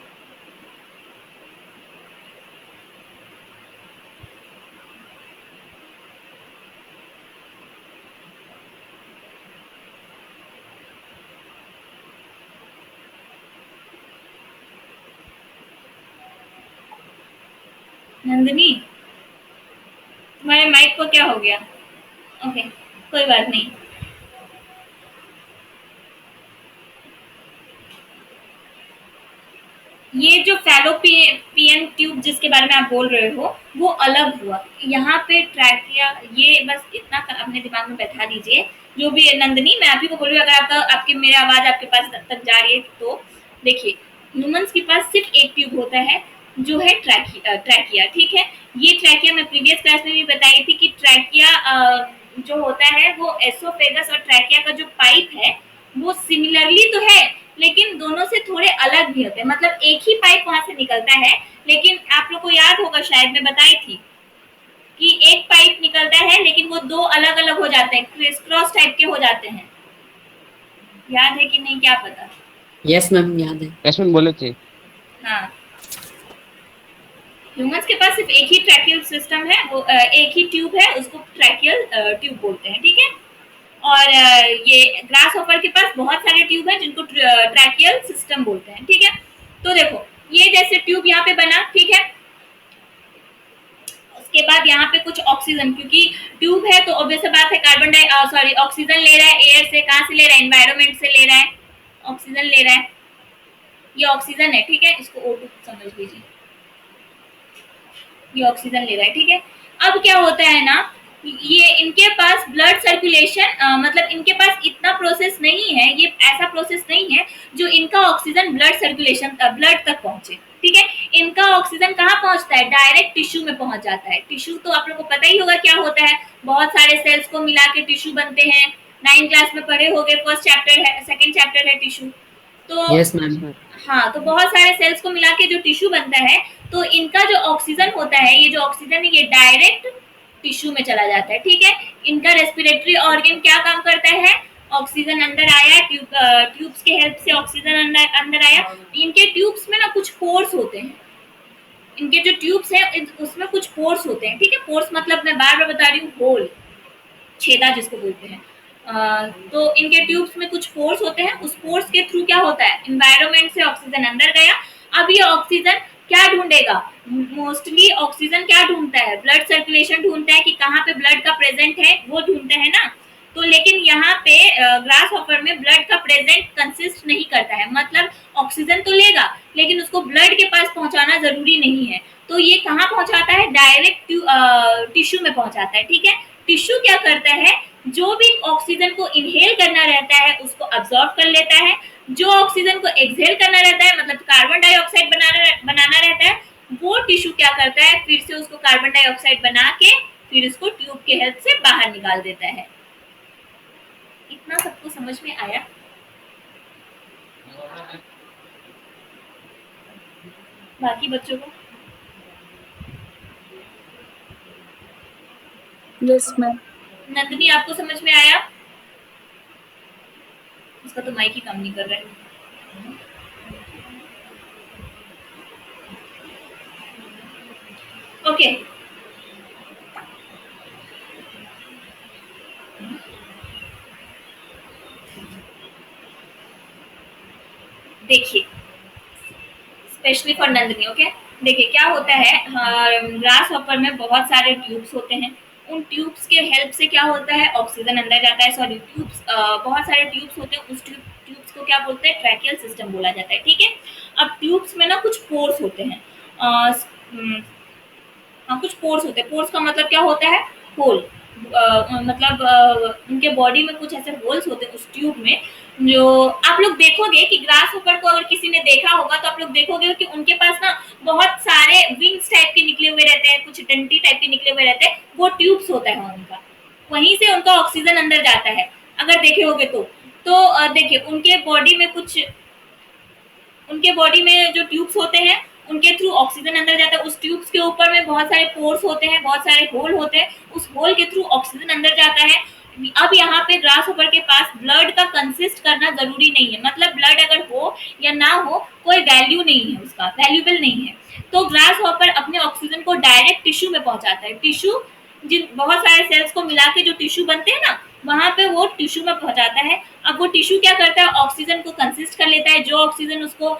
Speaker 1: नंदिनी, तुम्हारे माइक को क्या हो गया? ओके, कोई बात नहीं। ये जो फैलोपियन ट्यूब जिसके बारे में आप बोल रहे हो वो अलग हुआ, यहाँ पे ट्रैकिया, ये बस इतना अपने दिमाग में बैठा लीजिए। जो भी है नंदिनी, मैं आप ही को बोल रही हूँ, अगर आपके मेरे आवाज आपके पास तक जा रही है तो देखिए, ह्यूमंस के पास सिर्फ एक ट्यूब होता है जो है ट्रैकिया, ठीक है। ये ट्रैकिया मैं प्रीवियस क्लास में भी बताई थी कि ट्रैकिया जो होता है वो एसोफेगस और ट्रैकिया का जो पाइप है वो सिमिलरली तो है, लेकिन दोनों से थोड़े अलग भी होते हैं, मतलब एक ही पाइप वहां से निकलता है, लेकिन आप लोग को याद होगा शायद मैं बताई थी कि एक पाइप निकलता है लेकिन वो दो अलग अलग हो जाते हैं, क्रिस क्रॉस टाइप के हो जाते हैं। याद है कि नहीं, क्या पता?
Speaker 6: यस मैम, याद है।
Speaker 2: यस मैम बोले थे।
Speaker 1: हाँ, ह्यूमंस के पास सिर्फ एक ही ट्रैकियल सिस्टम है, वो एक ही ट्यूब है, उसको ट्रैकियल ट्यूब बोलते हैं, ठीक है। और ये ग्रास हॉपर के पास बहुत सारे ट्यूब हैं जिनको ट्रैकियल सिस्टम बोलते हैं, ठीक है। तो देखो, ये जैसे ट्यूब यहाँ पे बना, ठीक है। उसके बाद यहाँ पे कुछ ऑक्सीजन, क्योंकि ट्यूब है तो ऑब्वियस बात है कार्बन सॉरी ऑक्सीजन ले रहा है एयर से, कहाँ से ले रहा है, एनवायरमेंट से ले रहा है, ऑक्सीजन ले रहा है। ये ऑक्सीजन है, ठीक है, इसको O2 समझ लीजिए, ये ऑक्सीजन ले रहा है, ठीक है। अब क्या होता है ना, ये इनके पास ब्लड सर्कुलेशन मतलब इनके पास इतना प्रोसेस नहीं है, ये ऐसा प्रोसेस नहीं है जो इनका ऑक्सीजन ब्लड सर्कुलेशन ब्लड तक पहुंचे, ठीक है। इनका ऑक्सीजन कहाँ पहुंचता है, डायरेक्ट टिश्यू में पहुंच जाता है। टिश्यू तो आप लोगों को पता ही होगा क्या होता है, बहुत सारे सेल्स को मिला के टिश्यू बनते हैं, 9 क्लास में पढ़े होंगे, फर्स्ट चैप्टर है, सेकेंड चैप्टर है टिश्यू। तो
Speaker 6: यस मैम।
Speaker 1: हाँ, तो बहुत सारे सेल्स को मिला के जो टिश्यू बनता है, तो इनका जो ऑक्सीजन होता है, ये जो ऑक्सीजन है ये डायरेक्ट टिश्यू में चला जाता है, ठीक है। इनका रेस्पिरेटरी ऑर्गन क्या काम करता है, ऑक्सीजन अंदर आया, ट्यूब्स के हेल्प से ऑक्सीजन अंदर अंदर आया। इनके ट्यूब्स में ना कुछ पोर्स होते हैं, इनके जो ट्यूब्स हैं उसमें कुछ पोर्स होते हैं, ठीक है। पोर्स मतलब मैं बार बार बता रही हूँ, होल, छेदा जिसको बोलते हैं। तो इनके ट्यूब्स में कुछ पोर्स होते हैं, उस पोर्स के थ्रू क्या होता है, एनवायरनमेंट से ऑक्सीजन अंदर गया। अब ये ऑक्सीजन क्या ढूंढेगा, मोस्टली ऑक्सीजन क्या ढूंढता है, ब्लड सर्कुलेशन ढूंढता है कि कहाँ पे ब्लड का प्रेजेंट है, वो ढूंढता है ना। तो लेकिन यहाँ पे ग्रास हॉपर में ब्लड का प्रेजेंट कंसिस्ट नहीं करता है, मतलब ऑक्सीजन तो लेगा लेकिन उसको ब्लड के पास पहुंचाना जरूरी नहीं है। तो ये कहाँ पहुंचाता है, डायरेक्ट टिश्यू में पहुंचाता है, ठीक है। टिश्यू क्या करता है, जो भी ऑक्सीजन को इनहेल करना रहता है उसको अब्सॉर्ब कर लेता है, जो ऑक्सीजन को एक्सहेल करना रहता है मतलब कार्बन डाइऑक्साइड बनाना रहता है, वो टिश्यू क्या करता है, फिर से उसको कार्बन डाइऑक्साइड बना के फिर इसको ट्यूब के हेल्प से बाहर निकाल देता है। इतना सबको समझ में आया? बाकी बच्चों को?
Speaker 3: Yes ma'am.
Speaker 1: नंदिनी, आपको समझ में आया? उसका तो माइक ही काम नहीं कर रहा है। ओके, देखिए, स्पेशली फॉर नंदिनी, ओके। देखिए क्या होता है, ग्रास हॉपर में बहुत सारे ट्यूब्स होते हैं, उन ट्यूब्स के हेल्प से क्या होता है, ऑक्सीजन अंदर जाता है। सॉरी, ट्यूब्स बहुत सारे ट्यूब्स होते हैं, उस ट्यूब्स को क्या बोलते हैं, ट्रैकियल सिस्टम बोला जाता है, ठीक है। अब ट्यूब्स में ना कुछ पोर्स होते हैं, हाँ कुछ पोर्स होते हैं। पोर्स का मतलब क्या होता है, होल, मतलब उनके बॉडी में कुछ ऐसे होल्स होते हैं उस ट्यूब में, जो आप लोग देखोगे कि ग्रास ऊपर को अगर किसी ने देखा होगा तो आप लोग देखोगे कि उनके पास ना बहुत सारे विंग्स टाइप के निकले हुए रहते हैं, कुछ डंटी टाइप के निकले हुए रहते हैं, वो ट्यूब्स होता है उनका, वहीं से उनका ऑक्सीजन अंदर जाता है अगर देखे होगे तो देखिए उनके बॉडी में जो ट्यूब्स होते हैं उनके थ्रू ऑक्सीजन अंदर जाता है, उस ट्यूब्स के ऊपर में बहुत सारे पोर्स होते हैं, बहुत सारे होल होते हैं, उस होल के थ्रू ऑक्सीजन अंदर जाता है। अब यहाँ पे ग्रास हॉपर के पास ब्लड का कंसिस्ट करना जरूरी नहीं है, मतलब ब्लड अगर हो या ना हो कोई वैल्यू नहीं है, उसका वैल्यूबल नहीं है। तो ग्रास हॉपर अपने ऑक्सीजन को डायरेक्ट टिश्यू में पहुंचाता है। टिश्यू, जिन बहुत सारे सेल्स को मिला के जो टिश्यू बनते हैं ना, वहां पे वो टिश्यू में पहुंचाता है। अब वो टिश्यू क्या करता है, ऑक्सीजन को कंसिस्ट कर लेता है, जो ऑक्सीजन उसको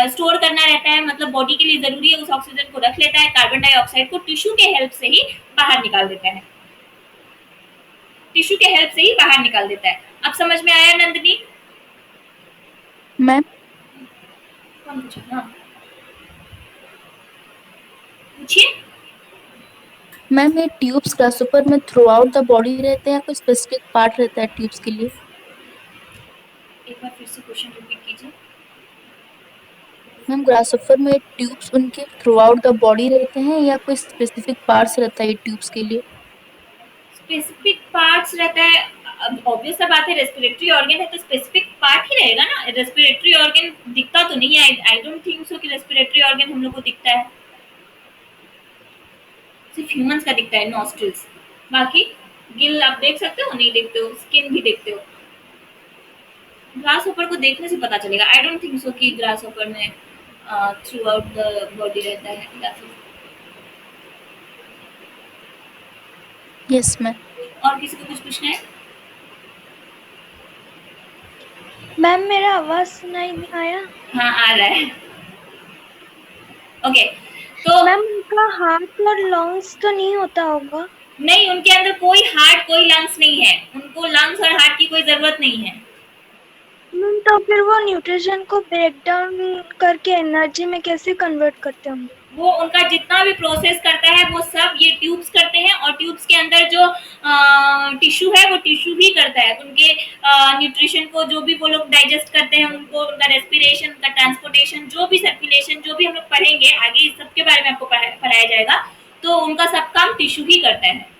Speaker 1: स्टोर करना रहता है, मतलब बॉडी के लिए जरूरी है, उस ऑक्सीजन को रख लेता है, कार्बन डाइऑक्साइड को टिश्यू के हेल्प से ही बाहर निकाल देता है, टिश्यू के हेल्प से ही बाहर निकाल देता है। अब समझ में आया नंदिनी?
Speaker 3: मैम
Speaker 1: कौन पूछा? हाँ पूछिए।
Speaker 8: मैम ये ट्यूब्स ग्रासहोपर में थ्रू आउट द बॉडी रहते हैं या कोई स्पेसिफिक पार्ट रहता है ट्यूब्स के लिए?
Speaker 1: एक बार फिर से क्वेश्चन रिपीट कीजिए।
Speaker 8: मैम ग्रासहोपर में ट्यूब्स उनके थ्रू आउट द बॉडी रहते हैं या कोई स्पेसिफिक पार्ट्स रहता है ट्यूब्स के लिए?
Speaker 1: स्पेसिफिक पार्ट्स रहता है, ऑब्वियस सा बात है, रेस्पिरेटरी ऑर्गन है तो स्पेसिफिक पार्ट ही रहेगा ना। रेस्पिरेटरी ऑर्गन दिखता तो नहीं है, आई डोंट थिंक सो कि रेस्पिरेटरी ऑर्गन हम लोग को दिखता है, सिर्फ ह्यूमंस का दिखता है, नॉस्ट्रिल्स। बाकी गिल आप देख सकते हो, नहीं देखते हो, स्किन भी देखते हो। ग्रास होपर को देखने से पता चलेगा। आई डोंट थिंक सो कि ग्रास होपर में थ्रू आउट द बॉडी रहता है या फिर
Speaker 8: यस मैम।
Speaker 1: और किसी को कुछ पूछना है?
Speaker 3: मैम मेरा आवाज सुनाई नहीं आया?
Speaker 1: हाँ आ रहा है। ओके तो
Speaker 3: मैम उनका हार्ट और लंग्स तो नहीं होता होगा?
Speaker 1: नहीं, उनके अंदर कोई हार्ट कोई लंग्स नहीं है, उनको लंग्स और हार्ट की कोई जरूरत नहीं है।
Speaker 3: मैम तो फिर वो न्यूट्रिशन को ब्रेक डाउन करके एनर्जी में कैसे कन्वर्ट करते होंगे?
Speaker 1: वो उनका जितना भी प्रोसेस करता है वो सब ये ट्यूब्स करते हैं, और ट्यूब्स के अंदर जो टिश्यू है वो टिश्यू भी करता है उनके न्यूट्रिशन को। जो भी वो लोग डाइजेस्ट करते हैं उनको, उनका रेस्पिरेशन, उनका ट्रांसपोर्टेशन, जो भी सर्कुलेशन, जो भी हम लोग पढ़ेंगे आगे इस सब के बारे में आपको पढ़ाया जाएगा, तो उनका सब काम टिश्यू ही करता है।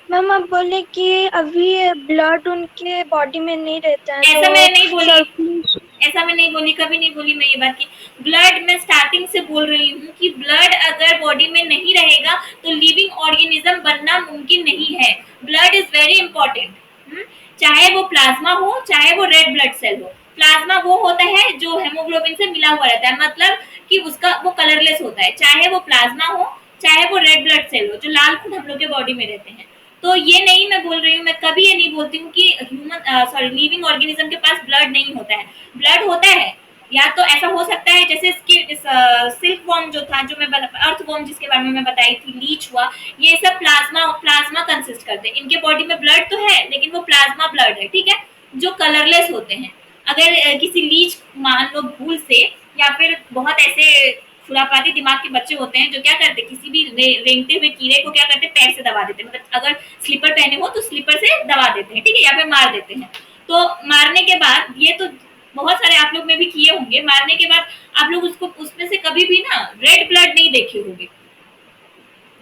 Speaker 3: मैम आप बोले कि अभी ब्लड उनके बॉडी में नहीं रहता है,
Speaker 1: ऐसा
Speaker 3: तो
Speaker 1: मैं नहीं बोली,
Speaker 3: circulation-
Speaker 1: ऐसा मैं नहीं बोली, कभी नहीं बोली मैं ये बात की। ब्लड मैं स्टार्टिंग से बोल रही हूँ कि ब्लड अगर बॉडी में नहीं रहेगा तो लिविंग ऑर्गेनिज्म बनना मुमकिन नहीं है। ब्लड इज वेरी इंपॉर्टेंट, चाहे वो प्लाज्मा हो चाहे वो रेड ब्लड सेल हो। प्लाज्मा वो होता है जो हेमोग्लोबिन से मिला हुआ रहता है, मतलब कि उसका वो कलरलेस होता है, चाहे वो प्लाज्मा हो चाहे वो रेड ब्लड सेल हो, जो लाल खून हम लोग के बॉडी में रहते हैं। तो ये नहीं मैं बोल रही हूँ, मैं कभी ये नहीं बोलती हूँ कि लिविंग ऑर्गेनिज्म के पास ब्लड नहीं होता है। ब्लड होता है, या तो ऐसा हो सकता है जैसे सिल्क वॉर्म जो था, जो मैं अर्थ वॉर्म जिसके बारे में मैं बताई थी, लीच हुआ, ये सब प्लाज्मा प्लाज्मा कंसिस्ट करते हैं। इनके बॉडी में ब्लड तो है लेकिन वो प्लाज्मा ब्लड है, ठीक है, जो कलरलेस होते हैं। अगर किसी लीच मान लो भूल से, या फिर बहुत ऐसे खुरापाती दिमाग के बच्चे होते हैं जो क्या करते हैं, किसी भी रेंगते हुए कीड़े को क्या करते हैं, पैर से दबा देते हैं, मतलब अगर स्लीपर पहने हो तो स्लीपर से दबा देते हैं, ठीक है, या फिर मार देते हैं। तो मारने के बाद, ये तो बहुत सारे आप लोग में भी किए होंगे, मारने के बाद आप लोग उसको उसमें से कभी भी ना रेड ब्लड नहीं देखे होंगे।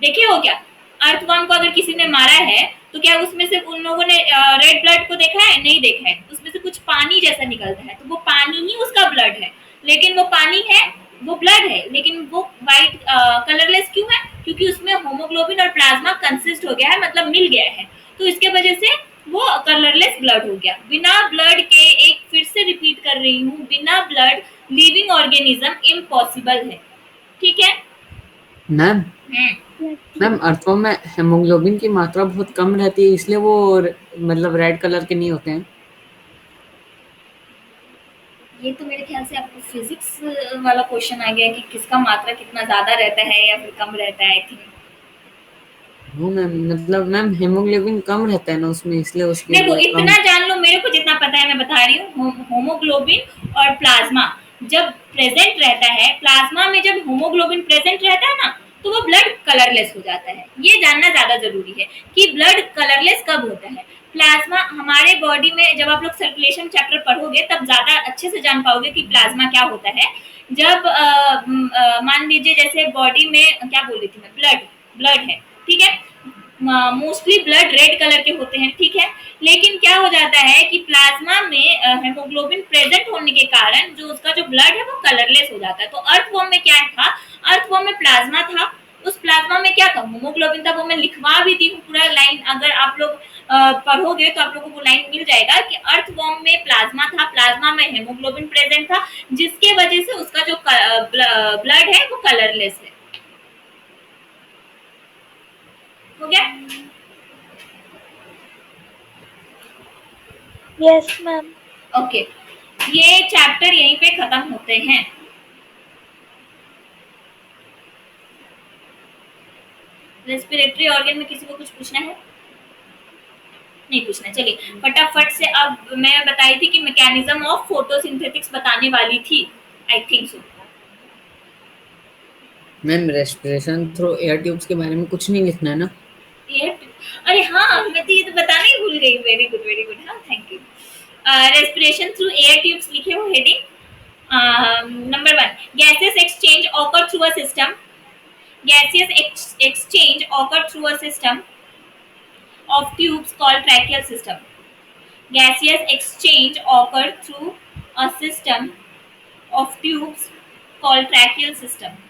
Speaker 1: देखे हो क्या? अर्थवर्म को अगर किसी ने मारा है तो क्या उसमें से उन लोगों ने रेड ब्लड को देखा है? नहीं देखा है। उसमें से कुछ पानी जैसा निकलता है, तो वो पानी ही उसका ब्लड है, लेकिन वो पानी है, वो ब्लड है, लेकिन वो वाइट कलरलेस क्यों है? क्योंकि उसमें होमोग्लोबिन और प्लाज्मा कंसिस्ट हो गया है, मतलब मिल गया है, तो इसके वजह से वो कलरलेस ब्लड हो गया। बिना ब्लड के, एक फिर से रिपीट कर रही हूँ, बिना ब्लड लिविंग ऑर्गेनिज्म इम्पॉसिबल है, ठीक है?
Speaker 6: मैम मैम अर्थवर्म में हेमोग्लोबिन की मात्रा बहुत कम रहती है, इसलिए वो मतलब रेड कलर के नहीं होते हैं।
Speaker 1: ये तो मेरे ख्याल से आपको फिजिक्स वाला क्वेश्चन आ गया कि किसका मात्रा कितना ज्यादा रहता है या फिर कम रहता है। आई थिंक
Speaker 6: वो मैम मतलब मैम हेमोग्लोबिन कम रहता है ना उसमें, इसलिए उसकी
Speaker 1: देखो,
Speaker 6: वो
Speaker 1: इतना जान लो, मेरे को जितना पता है मैं बता रही हूँ। होमोग्लोबिन और प्लाज्मा जब प्रेजेंट रहता है, प्लाज्मा में जब होमोग्लोबिन प्रेजेंट रहता है ना, तो वो ब्लड कलरलेस हो जाता है। ये जानना ज्यादा जरूरी है कि ब्लड कलरलेस कब होता है। प्लाज्मा हमारे बॉडी में, जब आप लोग सर्कुलेशन चैप्टर पढ़ोगे तब ज्यादा अच्छे से जान पाओगे कि प्लाज्मा क्या होता है। जब मान लीजिए जैसे बॉडी में, क्या बोल रही थी मैं, ब्लड ब्लड है, ठीक है, मोस्टली ब्लड रेड कलर के होते हैं, ठीक है, लेकिन क्या हो जाता है कि प्लाज्मा में हेमोग्लोबिन प्रेजेंट होने के कारण जो उसका जो ब्लड है वो कलरलेस हो जाता है। तो अर्थवर्म में क्या था? अर्थवर्म में प्लाज्मा था, उस प्लाज्मा में क्या था? होमोग्लोबिन था। वो मैं लिखवा भी दी हूँ पूरा लाइन, अगर आप लोग पढ़ोगे तो आप लोगों को लाइन मिल जाएगा कि अर्थवर्म में प्लाज्मा था, प्लाज्मा में हेमोग्लोबिन प्रेजेंट था, जिसके वजह से उसका जो ब्लड है वो कलरलेस है। हो गया?
Speaker 3: Yes ma'am.
Speaker 1: ओके, ये चैप्टर यहीं पे खत्म होते हैं। रेस्पिरेटरी ऑर्गन में किसी को कुछ पूछना है? नहीं पूछना। चलिए फटाफट से, अब मैं बताई थी कि मैकेनिज्म ऑफ फोटोसिंथेटिक्स बताने वाली थी, I think so.
Speaker 6: Ma'am respiration through air tubes के बारे में कुछ नहीं लिखना है ना?
Speaker 1: ये, अरे हाँ, मैं तो ये तो बताना ही भूल गई। वेरी गुड वेरी गुड, हाँ thank you. Respiration through air tubes लिखे हो heading. Number 1, gaseous exchange occur through a system. Gaseous exchange occur through a system of tubes called tracheal system. Gaseous exchange occur through a system of tubes called tracheal system.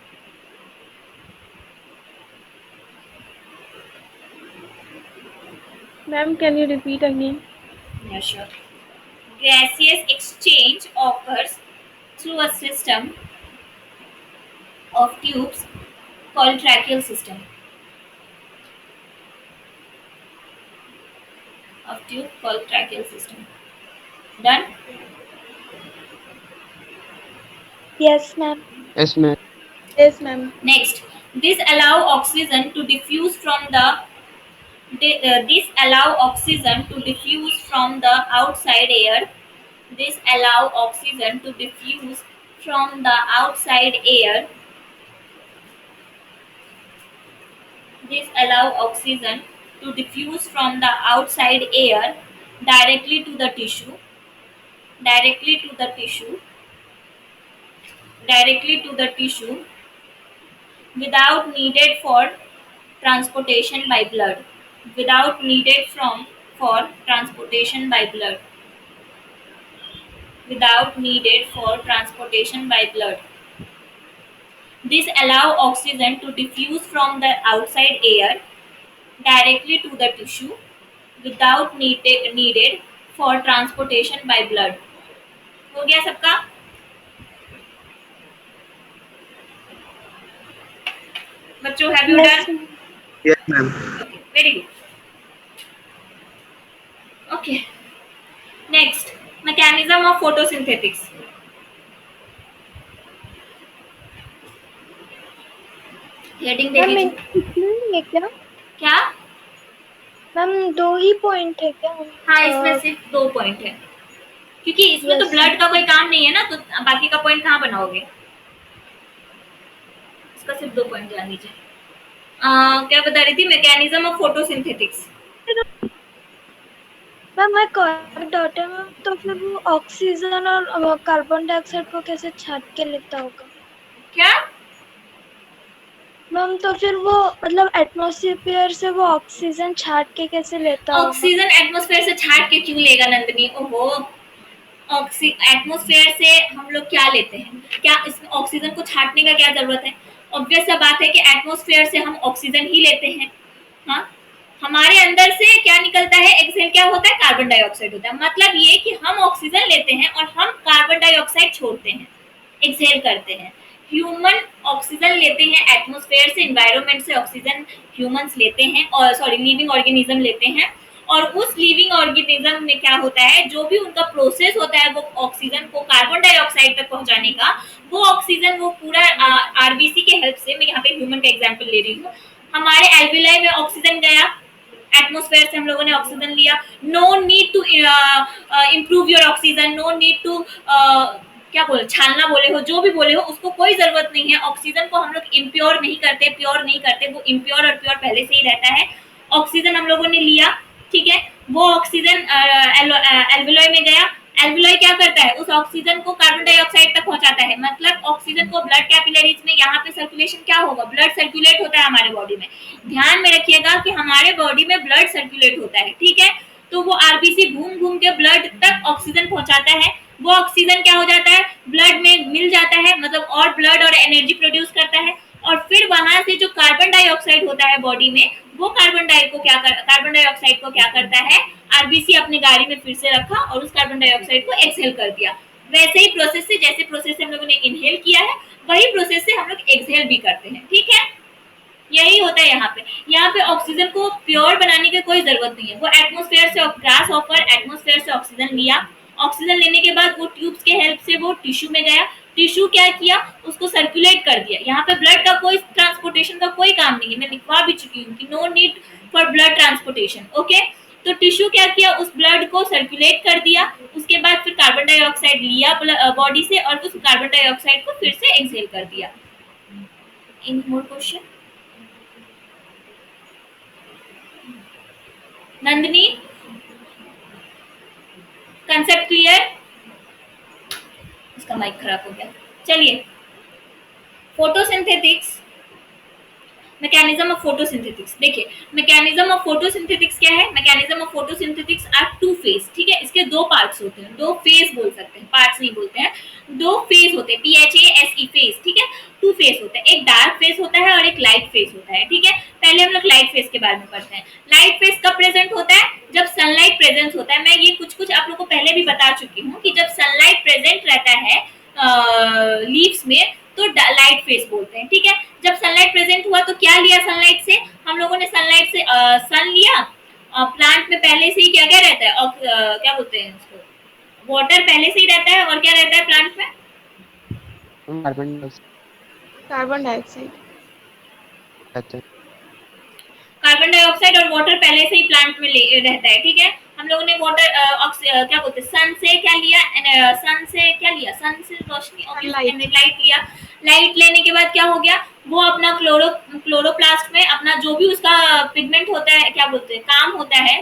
Speaker 7: Ma'am, can you repeat again?
Speaker 1: Yeah, sure. Gaseous exchange occurs through a system of tubes called tracheal system. Of tube called tracheal system. Done.
Speaker 3: Yes, ma'am.
Speaker 2: Yes, ma'am.
Speaker 7: Yes, ma'am.
Speaker 1: Next, this allow oxygen to diffuse from the this allow oxygen to diffuse from the outside air. This allow oxygen to diffuse from the outside air. This allow oxygen to diffuse from the outside air directly to the tissue. Directly to the tissue. Directly to the tissue without needed for transportation by blood. Without needed from for transportation by blood. Without needed for transportation by blood. This allow oxygen to diffuse from the outside air directly to the tissue without needed for transportation by blood. हो गया सबका? बच्चों, have you
Speaker 3: Yes,
Speaker 1: done?
Speaker 3: ma'am.
Speaker 4: Yes, ma'am.
Speaker 1: Okay, very good. Okay, next, mechanism of photosynthetics. Heading देख
Speaker 3: ma'am
Speaker 1: लीजिए.
Speaker 3: इतना ही है क्या?
Speaker 1: क्या?
Speaker 3: मैम 2 ही पॉइंट है क्या?
Speaker 1: हाँ, इसमें सिर्फ 2 पॉइंट है, क्योंकि इसमें तो
Speaker 3: Yes,
Speaker 1: ब्लड का कोई काम नहीं है ना, तो बाकी का पॉइंट कहाँ बनाओगे? इसका सिर्फ 2 पॉइंट जान लीजिए. क्या बता रही थी? Mechanism of photosynthetics.
Speaker 3: मैम मैं करेक्ट डॉट है मैम, तो फिर वो ऑक्सीजन और कार्बन डाइऑक्साइड को कैसे छाट के लेता होगा?
Speaker 1: क्या?
Speaker 3: मैम तो फिर वो मतलब एटमॉस्फेयर से वो ऑक्सीजन छाट के कैसे लेता होगा?
Speaker 1: ऑक्सीजन एटमॉस्फेयर से छाट के क्यों लेगा नंदनी? ओहो, एटमॉस्फेयर से हम लोग क्या लेते हैं? क्या इसमें ऑक्सीजन को छाटने का क्या जरूरत है? ऑब्वियस सा बात है कि एटमॉस्फेयर से हम ऑक्सीजन ही लेते हैं. हाँ, हमारे अंदर से क्या निकलता है? एक्सेल क्या होता है? कार्बन डाइऑक्साइड होता है. मतलब ये कि हम ऑक्सीजन लेते हैं और हम कार्बन डाइऑक्साइड छोड़ते हैं, एक्सेल करते हैं. ह्यूमन ऑक्सीजन लेते हैं एटमॉस्फेयर से, एनवायरनमेंट से ऑक्सीजन ह्यूमंस लेते हैं, और सॉरी लिविंग ऑर्गेनिज्म लेते हैं. और उस लिविंग ऑर्गेनिज्म में क्या होता है, जो भी उनका प्रोसेस होता है वो ऑक्सीजन को कार्बन डाइऑक्साइड तक पहुंचाने का, वो ऑक्सीजन वो पूरा आरबीसी के हेल्प से, मैं यहाँ पे ह्यूमन का एग्जांपल ले रही हूँ, हमारे एल्विलाई में ऑक्सीजन गया, एटमॉस्फेयर से हम लोगों ने ऑक्सीजन लिया. No need to improve your oxygen, no need to क्या बोले, छानना बोले हो, जो भी बोले हो, उसको कोई जरूरत नहीं है. ऑक्सीजन को हम लोग इम्प्योर नहीं करते, प्योर नहीं करते, वो इम्प्योर और प्योर पहले से ही रहता है. ऑक्सीजन हम लोगों ने लिया, ठीक है, वो ऑक्सीजन एल्विलॉय में गया. एल्विलॉय क्या करता है? उस ऑक्सीजन को कार्बन डाइऑक्साइड तक पहुंचाता है. मतलब ऑक्सीजन को ब्लड कैपिलरीज में, यहाँ पे सर्कुलेशन क्या होगा? ब्लड सर्कुलेट होता है हमारे बॉडी में. ध्यान में रखिएगा कि हमारे बॉडी में ब्लड सर्कुलेट होता है, ठीक है. तो वो आरबीसी घूम घूम के ब्लड तक ऑक्सीजन पहुंचाता है. वो ऑक्सीजन क्या हो जाता है? ब्लड में मिल जाता है, मतलब और ब्लड और एनर्जी प्रोड्यूस करता है. और फिर वहां से जो कार्बन डाइऑक्साइड होता है बॉडी में, वो कार्बन डाइऑक्साइड को क्या करता है? आरबीसी अपनी गाड़ी में फिर से रखा और उस कार्बन डाइऑक्साइड को एक्सहेल कर दिया. वैसे ही प्रोसेस से, जैसे प्रोसेस से हम लोगों ने इनहेल किया है, वही प्रोसेस से हम लोग एक्सहेल भी करते हैं, ठीक है. यही होता है यहाँ पे. यहाँ पे ऑक्सीजन को प्योर बनाने की कोई जरूरत नहीं है. वो एटमॉस्फेयर से, ग्रास ऑफर एटमॉस्फेयर से ऑक्सीजन लिया. ऑक्सीजन लेने के बाद वो ट्यूब्स के हेल्प से वो टिश्यू में गया. टिश्यू क्या किया? उसको सर्कुलेट कर दिया. यहाँ पे ब्लड का कोई ट्रांसपोर्टेशन का कोई काम नहीं है, मैं लिखवा भी चुकी हूँ कि no need for blood transportation. Okay, तो टिश्यू क्या किया? उस ब्लड को सर्कुलेट कर दिया. उसके बाद फिर कार्बन डाइऑक्साइड लिया बॉडी से और उस कार्बन डाइऑक्साइड को फिर से एक्सहेल कर दिया. In more question? Nandini, concept clear? इसका माइक खराब हो गया. चलिए, फोटोसिंथेटिक्स मैकेनिज्म ऑफ फोटोसिंथेटिक्स। देखिए मैकेनिज्म ऑफ फोटोसिंथेटिक्स क्या है? Mechanism of photosynthetics are two phase, ठीक है, इसके दो पार्ट्स होते हैं, दो फेज बोल सकते हैं, पार्ट्स नहीं बोलते हैं, दो फेज होते हैं, PHASE फेज, ठीक है, टू फेज होता है, एक डार्क फेज होता है और एक लाइट फेज होता है, ठीक है। पहले हम लोग लाइट फेज के बारे में पढ़ते हैं। लाइट फेज कब प्रेजेंट होता है? जब सनलाइट प्रेजेंट होता है। मैं ये कुछ कुछ आप लोग को पहले भी बता चुकी हूँ कि जब सनलाइट प्रेजेंट रहता है लीव्स में तो लाइट फेज बोलते हैं, ठीक है। जब सनलाइट प्रेजेंट हुआ तो क्या लिया सनलाइट से? हम लोगों ने सनलाइट से सन लिया। प्लांट में पहले से ही क्या क्या रहता है और क्या बोलते हैं उसको, वाटर पहले से ही रहता है, और क्या रहता है प्लांट में?
Speaker 2: Carbon dioxide.
Speaker 7: Carbon dioxide.
Speaker 2: अच्छा,
Speaker 1: कार्बन डाइऑक्साइड और वाटर पहले से ही प्लांट में रहता है, ठीक है। हम लोगों ने वाटर क्या बोलते हैं, सन से क्या लिया, सन से क्या लिया, सन से रोशनी
Speaker 7: Sunlight.
Speaker 1: लाइट लिया। लाइट लेने के बाद क्या हो गया, वो अपना क्लोरोप्लास्ट में अपना जो भी उसका पिगमेंट होता है, क्या बोलते हैं, काम होता है,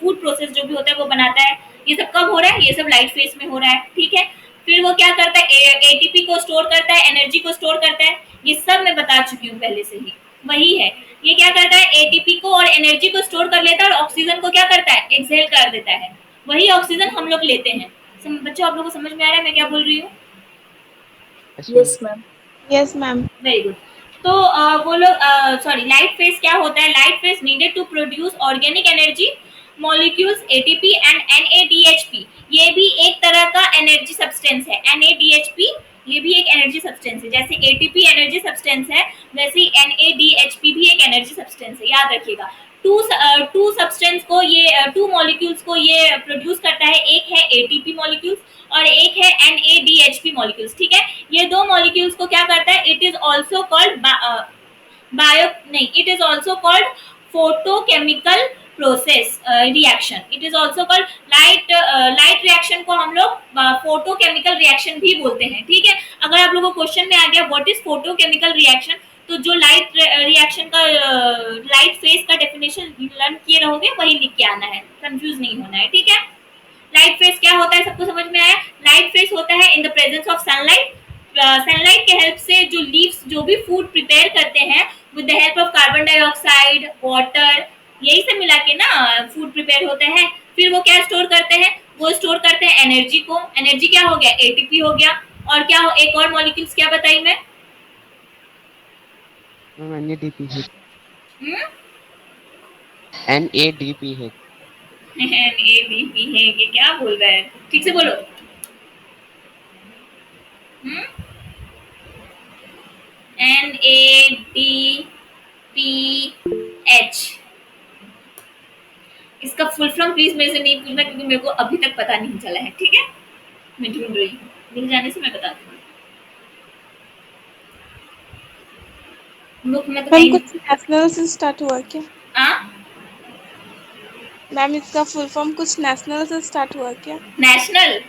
Speaker 1: फूड प्रोसेस जो भी होता है वो बनाता है। ये सब कब हो रहा है? ये सब लाइट फेज में हो रहा है, ठीक है। फिर वो क्या करता है, एटीपी को स्टोर करता है, एनर्जी को स्टोर करता है। ये सब मैं बता चुकी हूँ पहले से ही, वही है। ये क्या करता है, एटीपी को और एनर्जी को स्टोर कर लेता है और ऑक्सीजन को क्या करता है, एक्सहेल कर देता है। वही ऑक्सीजन हम लोग लेते हैं। बच्चों आप लोगों को समझ में आ रहा है मैं क्या बोल रही हूँ?
Speaker 8: Yes ma'am.
Speaker 7: Yes, ma'am.
Speaker 1: Very good. तो वो लोग सॉरी, लाइट फेज क्या होता है? Light phase needed to produce organic energy molecules ATP and NADHP। ये भी एक तरह का एनर्जी सब्सटेंस है। NADHP ये भी एक एनर्जी सब्सटेंस है। जैसे एटीपी एनर्जी सब्सटेंस है, वैसे ही NADHP भी एक एनर्जी सब्सटेंस है, याद रखिएगा। टू सब्सटेंस को ये टू मॉलिक्यूल्स को ये प्रोड्यूस करता है। एक है एटीपी मॉलिक्यूल्स और एक है NADHP मॉलिक्यूल्स, ठीक है। ये दो मॉलिक्यूल्स को क्या करता है, it is also called bio नहीं, it is also called photochemical process reaction. It is also called light reaction को हम लोग फोटोकेमिकल रिएक्शन भी बोलते हैं, ठीक है। अगर आप लोगों को क्वेश्चन में आ गया व्हाट इज फोटोकेमिकल रिएक्शन, तो जो लाइट रिएक्शन का लाइट फेज का डेफिनेशन लर्न किए रहोगे वही लिख के आना है, कंफ्यूज नहीं होना है, ठीक है। लाइट फेज क्या होता है सबको समझ में आया? लाइट फेज होता है in the presence of sunlight. Sunlight के हेल्प से जो लीव्स जो भी फूड प्रिपेयर करते हैं with the help of carbon dioxide, water, यही सब मिला के ना फूड प्रिपेयर होता है। फिर वो क्या स्टोर करते हैं? वो स्टोर करते हैं एनर्जी को। एनर्जी क्या हो गया? एटीपी हो गया। और क्या हो, एक और मॉलिक्यूल्स क्या बताई मैं?
Speaker 2: NADP है।
Speaker 1: हम्म
Speaker 2: NADP है।
Speaker 1: NADP है, ये क्या बोल रहा है, ठीक से बोलो। NADPH, इसका फुल फॉर्म प्लीज मेरे से नहीं पूछना क्योंकि मेरे को अभी तक पता नहीं चला है, ठीक है। मैं ढूंढ रही हूँ, मिल जाने से मैं बताती हूँ। मुख में तो
Speaker 7: मैम
Speaker 1: कहीं
Speaker 7: कुछ नेशनल से स्टार्ट हुआ क्या? मैम इसका फुल फॉर्म कुछ नेशनल से स्टार्ट हुआ क्या?
Speaker 1: National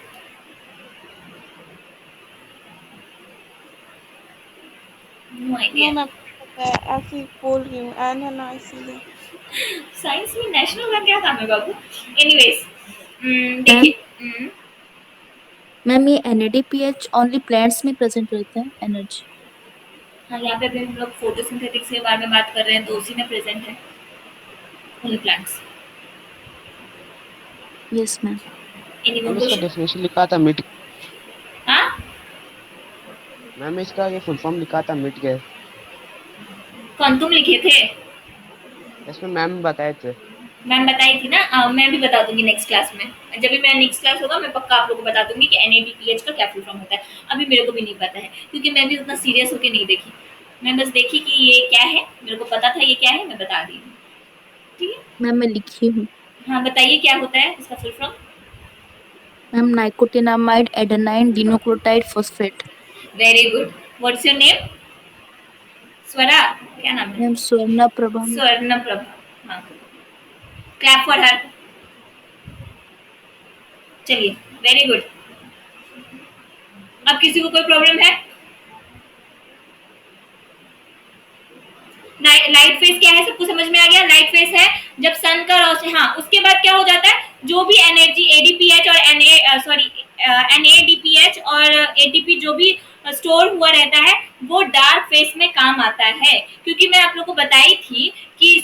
Speaker 1: no
Speaker 7: no
Speaker 1: idea.
Speaker 7: Ma'am, पता है, ऐसे ही बोल रही हूँ, एन है ना इसीलिए।
Speaker 1: साइंस में नेशनल का क्या काम है बाबू? एनीवेज देखिए
Speaker 8: मैम ये NADPH ओनली प्लांट्स में प्रेजेंट रहता है एनर्जी।
Speaker 1: हाँ, यहाँ पे भी हम लोग फोटोसिंथेटिक्स के बारे में बात कर रहे हैं तो उसी में प्रेजेंट है only plants.
Speaker 8: Yes ma'am.
Speaker 1: Any more
Speaker 2: ma'am इसका
Speaker 1: क्वेश्चन?
Speaker 2: डेफिनेशन लिखा था मिट।
Speaker 1: हाँ,
Speaker 2: मैम इसका ये फुल फॉर्म लिखा था मिट गए।
Speaker 1: कौन तुम लिखे थे?
Speaker 2: इसमें मैम बताए थे।
Speaker 1: मैम बताई थी ना। मैं भी बता दूंगी नेक्स्ट क्लास में। जब भी मेरा नेक्स्ट क्लास होगा मैं पक्का आप लोगों को बता दूंगी कि NADPH का क्या फुल फॉर्म होता है। अभी मेरे को भी नहीं पता है क्योंकि मैं भी उतना सीरियस होकर नहीं देखी। मैं बस देखी कि ये क्या है, मेरे को पता था ये क्या है, मैं बता रही हूँ, ठीक है।
Speaker 8: मैम मैं लिखी हूँ।
Speaker 1: हाँ बताइए क्या होता है इसका full form?
Speaker 8: Ma'am nicotinamide adenine dinucleotide phosphate.
Speaker 1: Very good. What's your name? Swara, क्या नाम है?
Speaker 8: मैम स्वर्णा प्रभा।
Speaker 1: स्वर्ण प्रभा। हाँ, क्लैप फॉर हर। चलिए, वेरी गुड। अब किसी को कोई प्रॉब्लम है? लाइट फेज क्या है सबको समझ में आ गया? लाइट फेज है जब सन का रोशनी, हाँ, उसके बाद क्या हो जाता है, जो भी एनर्जी ADPH और NADPH और ATP जो भी स्टोर हुआ रहता है वो डार्क फेस में काम आता है, क्योंकि मैं आप लोग को बताई थी कि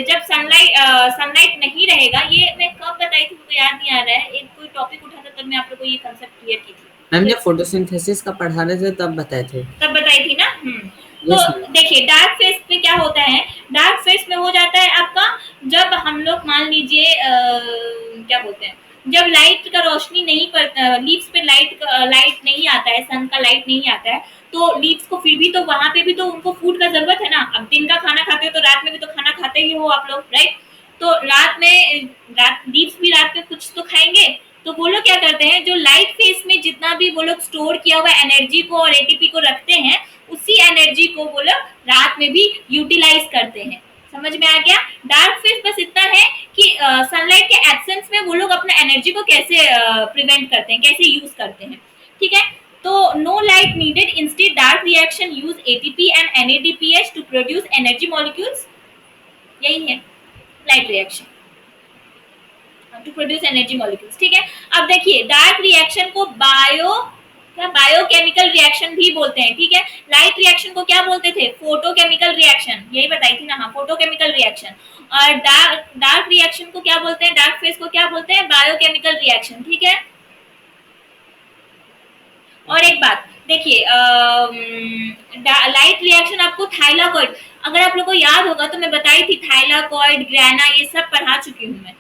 Speaker 1: जब सनलाइट नहीं रहेगा, ये मैं कब बताई थी मुझे याद नहीं आ रहा है, एक कोई टॉपिक उठा था तब मैं आप लोग को ये कंसेप्ट क्लियर की थी।
Speaker 6: मैम जब फोटोसिंथेसिस का पढ़ा रहे थे तब बताए थे।
Speaker 1: तब बताई थी ना। तो
Speaker 6: Yes, ma'am.
Speaker 1: देखिए डार्क फेस पे क्या होता है, डार्क फेस में हो जाता है आपका जब हम लोग मान लीजिए क्या बोलते हैं, जब लाइट का रोशनी नहीं पड़ता, लीव्स पे लाइट नहीं आता है, सन का लाइट नहीं आता है, तो लीव्स को फिर भी तो वहां पे भी तो उनको फूड का जरूरत है ना। अब दिन का खाना खाते हो तो रात में भी तो खाना खाते ही हो आप लोग, राइट? तो लीव्स भी रात में कुछ तो खाएंगे, तो वो लोग क्या करते हैं, जो लाइट फेस में जितना भी वो लोग स्टोर किया हुआ एनर्जी को और एटीपी को रखते हैं, उसी एनर्जी को वो लोग रात में भी यूटिलाइज करते हैं। समझ में आ गया? डार्क फेस बस इतना है कि सनलाइट के एब्सेंस में वो लोग अपना एनर्जी को कैसे प्रिवेंट करते हैं, कैसे यूज करते हैं, ठीक है? तो no light needed, instead dark reaction use ATP and NADPH to produce energy molecules. यही है light reaction, to produce energy molecules, ठीक है? अब देखिए डार्क रिएक्शन को बायोकेमिकल रिएक्शन भी बोलते हैं, ठीक है? लाइट रिएक्शन को क्या बोलते थे? फोटोकेमिकल रिएक्शन, यही बताई थी ना, हाँ फोटोकेमिकल रिएक्शन। और डार्क रिएक्शन को क्या बोलते हैं, डार्क फेस को क्या बोलते हैं? बायोकेमिकल रिएक्शन, ठीक है? और एक बात देखिए, लाइट रिएक्शन आपको थाइलाकॉइड, अगर आप लोग को याद होगा तो मैं बताई थी, थाइलाकॉइड, ग्रैना, ये सब पढ़ा चुकी हूँ मैं।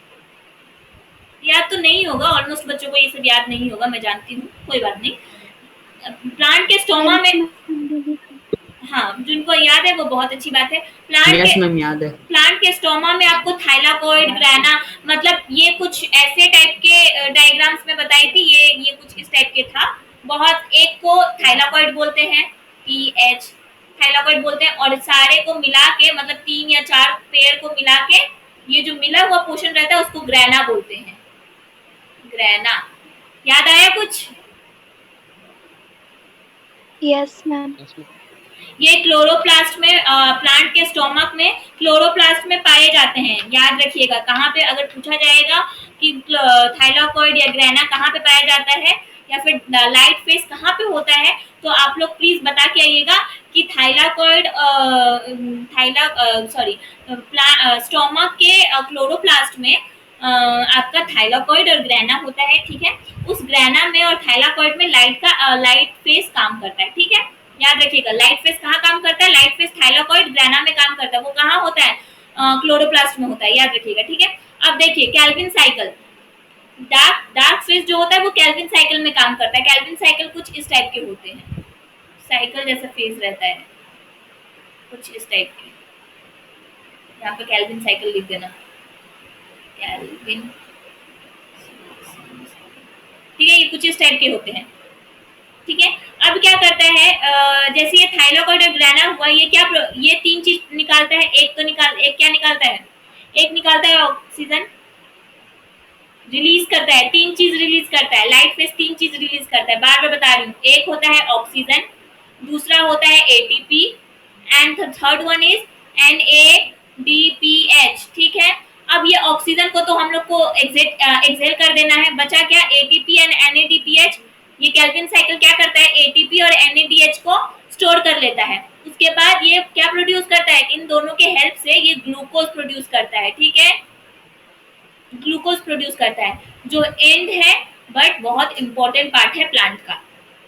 Speaker 1: याद तो नहीं होगा, ऑलमोस्ट बच्चों को ये सब याद नहीं होगा, मैं जानती हूँ, कोई बात नहीं। प्लांट के स्टोमा में, हाँ जिनको याद है वो बहुत अच्छी बात है।
Speaker 6: यस मैम याद है।
Speaker 1: प्लांट के स्टोमा में आपको थाइलाकॉइड, ग्रैना, मतलब ये कुछ ऐसे टाइप के डायग्राम्स में बताई थी, ये कुछ इस टाइप के था। बहुत एक को थाइलाकॉइड बोलते हैं, TH थाइलाकॉइड बोलते हैं, और सारे को मिला के मतलब 3 या 4 पेड़ को मिला के ये जो मिला हुआ पोर्शन रहता है उसको ग्रैना बोलते हैं। ग्रैना याद आया कुछ?
Speaker 3: Yes ma'am.
Speaker 1: ये क्लोरोप्लास्ट में, प्लांट के स्टोमक में क्लोरोप्लास्ट में पाए जाते हैं। याद रखिएगा, कहाँ पे अगर पूछा जाएगा कि थाइलाकॉइड या ग्रैना कहाँ पे पाया जाता है या फिर लाइट फेस कहाँ पे होता है, तो आप लोग प्लीज बता के आइएगा कि थाइलाकॉइड स्टोमक के क्लोरोप्लास्ट में आपका थाइलाकॉइड और ग्रैना होता है, ठीक है? उस ग्रैना में और थाइलाकॉइड में लाइट फेस काम करता है, ठीक है? याद रखिएगा, लाइट फेस कहाँ काम करता है? लाइट फेस थाइलाकॉइड, ग्रैना में काम करता है। वो कहाँ होता है? क्लोरोप्लास्ट में होता है, याद रखिएगा, ठीक है? अब देखिए कैल्विन साइकिल, डार्क फेस जो होता है वो कैल्विन साइकिल में काम करता है। कैल्विन साइकिल कुछ इस टाइप के होते हैं, साइकिल जैसा फेस रहता है, कुछ इस टाइप के। यहाँ पे कैल्विन साइकिल लिख देना, कैल्विन, ठीक है? ये कुछ इस टाइप के होते हैं, ठीक है? अब क्या करता है, जैसे ये थाइलाकॉइड और ग्रैना हुआ, ये 3 चीज निकालता है। एक क्या निकालता है? एक निकालता है ऑक्सीजन, रिलीज करता है, 3 चीज रिलीज करता है। लाइट फेस 3 चीज रिलीज करता है, बार बार बता रही हूँ। एक होता है ऑक्सीजन, दूसरा होता है ATP and third one is NADPH, ठीक है? अब ये ऑक्सीजन को तो हम लोग को एक्सेल कर देना है, बचा क्या? ATP and NADPH। ये कैल्विन साइकिल क्या करता है? ATP और NADH को स्टोर कर लेता है। उसके बाद ये क्या प्रोड्यूस करता है? इन दोनों के हेल्प से ये ग्लूकोज प्रोड्यूस करता है, ठीक है? ग्लूकोज प्रोड्यूस करता है, जो एंड है बट बहुत इंपॉर्टेंट पार्ट है प्लांट का,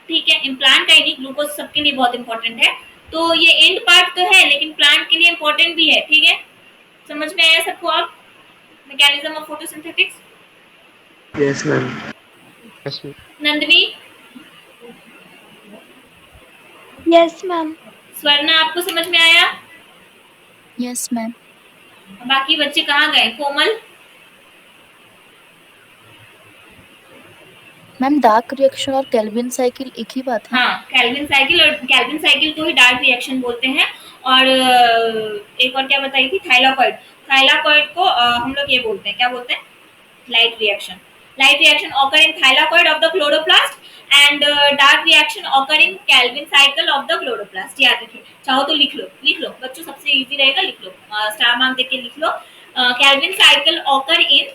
Speaker 1: ठीक है? प्लांट का ही नहीं, ग्लूकोज सबके लिए बहुत इंपॉर्टेंट है। तो ये एंड पार्ट तो है लेकिन प्लांट के लिए इंपॉर्टेंट भी है, ठीक है? समझ में आया सबको? आप mechanism of photosynthetics?
Speaker 4: Yes ma'am.
Speaker 1: Nandini?
Speaker 3: Yes ma'am.
Speaker 1: Swarna आपको समझ में आया?
Speaker 8: Yes ma'am.
Speaker 1: बाकी बच्चे कहाँ गए? कोमल?
Speaker 8: मैम डार्क रिएक्शन और केल्विन साइकिल एक ही बात है?
Speaker 1: हाँ, कैल्विन साइकिल को ही डार्क रिएक्शन बोलते हैं। और एक और क्या बताई थी? थाइलाकॉइड को हम लोग ये बोलते हैं, क्या बोलते हैं? Light reaction occur in thylakoid of the chloroplast and dark reaction occur in Calvin cycle of the chloroplast. याद रखिए, चाहो तो लिख लो बच्चों, सबसे इजी रहेगा, लिख लो, स्टार मार्क देके लिख लो। Calvin cycle occur in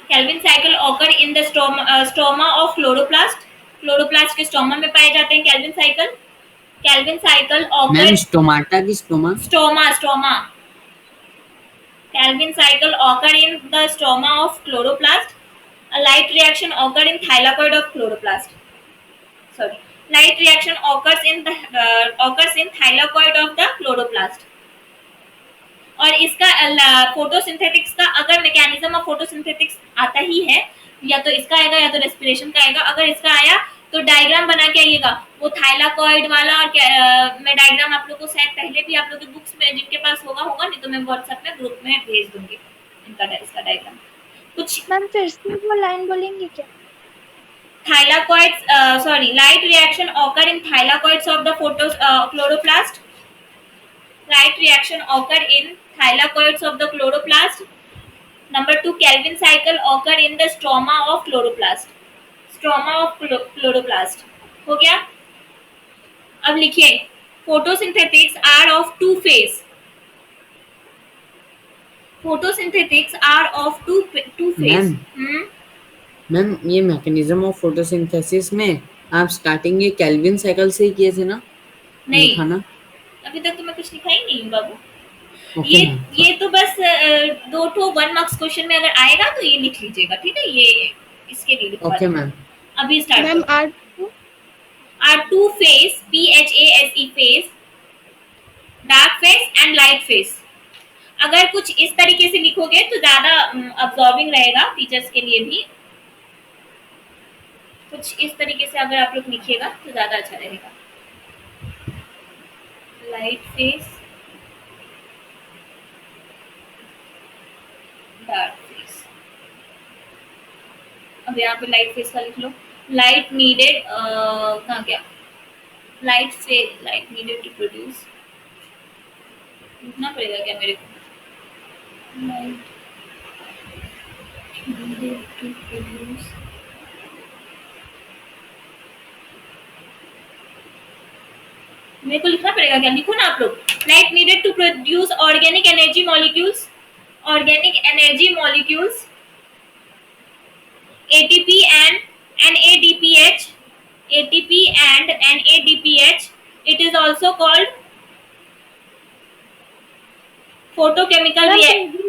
Speaker 1: Calvin cycle occur in the stoma of chloroplast. Chloroplast के स्टोमा में पाए जाते हैं Calvin cycle. Calvin cycle
Speaker 6: ma'am
Speaker 1: occur
Speaker 6: stomata की stoma
Speaker 1: stoma Calvin cycle occur in the stroma of chloroplast. A light reaction occur in thylakoid of chloroplast. Sorry, light reaction occurs in thylakoid of the chloroplast. और इसका फोटोसिंथेटिक्स का अगर mechanism of फोटोसिंथेटिक्स आता ही है, या तो इसका आएगा या तो रेस्पिरेशन का आएगा। अगर इसका आया तो डायग्राम बना के आइएगा, वो थाइलाकॉइड वाला। और मैं डायग्राम आप लोगों को शायद पहले भी आप लोगों की बुक्स में जिनके पास होगा नहीं तो मैं व्हाट्सएप में ग्रुप में भेज दूंगी इसका डायग्राम। कुछ
Speaker 3: मैम फिर से वो लाइन बोलेंगे क्या?
Speaker 1: thylakoids sorry light reaction occur in thylakoids of the chloroplast. Light reaction occur in thylakoids of the chloroplast. Number 2, Calvin cycle occur in the stroma of chloroplast. Stroma of chloroplast हो गया। अब लिखिए photosynthetics are of two phase. Photosynthetics are of two phase.
Speaker 6: Ma'am ये mechanism of photosynthesis में आप starting ये Calvin cycle से ही किए थे ना?
Speaker 1: नहीं,
Speaker 6: लिखा ना?
Speaker 1: अभी तक तो मैं कुछ लिखा ही नहीं हूँ बाबू।
Speaker 6: Okay,
Speaker 1: ये तो बस 2 1 मार्क्स क्वेश्चन में अगर आएगा तो ये लिख लीजिएगा, ठीक है? ये इसके लिए लिखवा
Speaker 6: ओके मैम।
Speaker 1: अभी start
Speaker 7: ma'am
Speaker 1: are two phase PHASE phase, dark phase and light phase. अगर कुछ इस तरीके से लिखोगे तो ज्यादा अब्सॉर्बिंग रहेगा टीचर्स के लिए भी। कुछ इस तरीके से अगर आप लोग लिखिएगा तो ज्यादा अच्छा रहेगा। Light face, dark face. अब यहाँ पे लाइट फेस का लिख लो। लाइट नीडेड कहाँ गया? लाइट नीडेड टू प्रोड्यूस, लिखना पड़ेगा क्या मेरे को? लाइट नीडेड टू प्रोड्यूस मेरे को लिखना पड़ेगा क्या? लिखो ना आप लोग। Light needed to produce organic energy molecules, ATP and NADPH, it is also called photochemical reaction.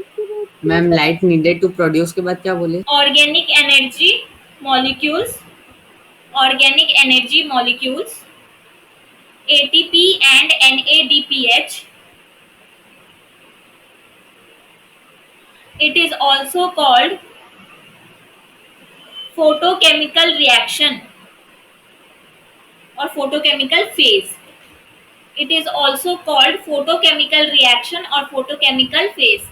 Speaker 6: Ma'am light needed to produce के बाद क्या बोले?
Speaker 1: Organic energy molecules, ATP and NADPH. It is also called photochemical reaction or photochemical phase. It is also called photochemical reaction और photochemical phase.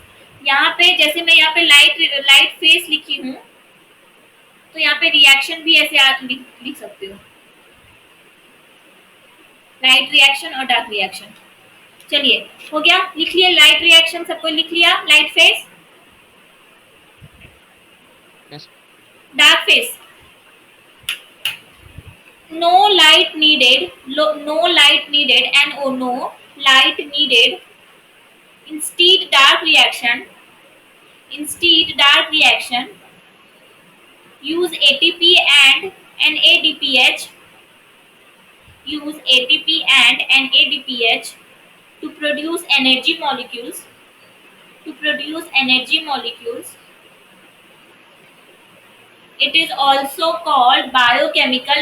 Speaker 1: यहाँ पे जैसे मैं यहाँ पे लाइट फेस लिखी हूँ तो यहाँ पे रिएक्शन भी ऐसे आप लिख सकते हो, लाइट रिएक्शन और डार्क रिएक्शन। चलिए हो गया, लिख लिया लाइट रिएक्शन, सबको लिख लिया। Light face, dark face, no light needed, no light needed. Instead dark reaction, use ATP and NADPH, to produce energy molecules. It is also called biochemical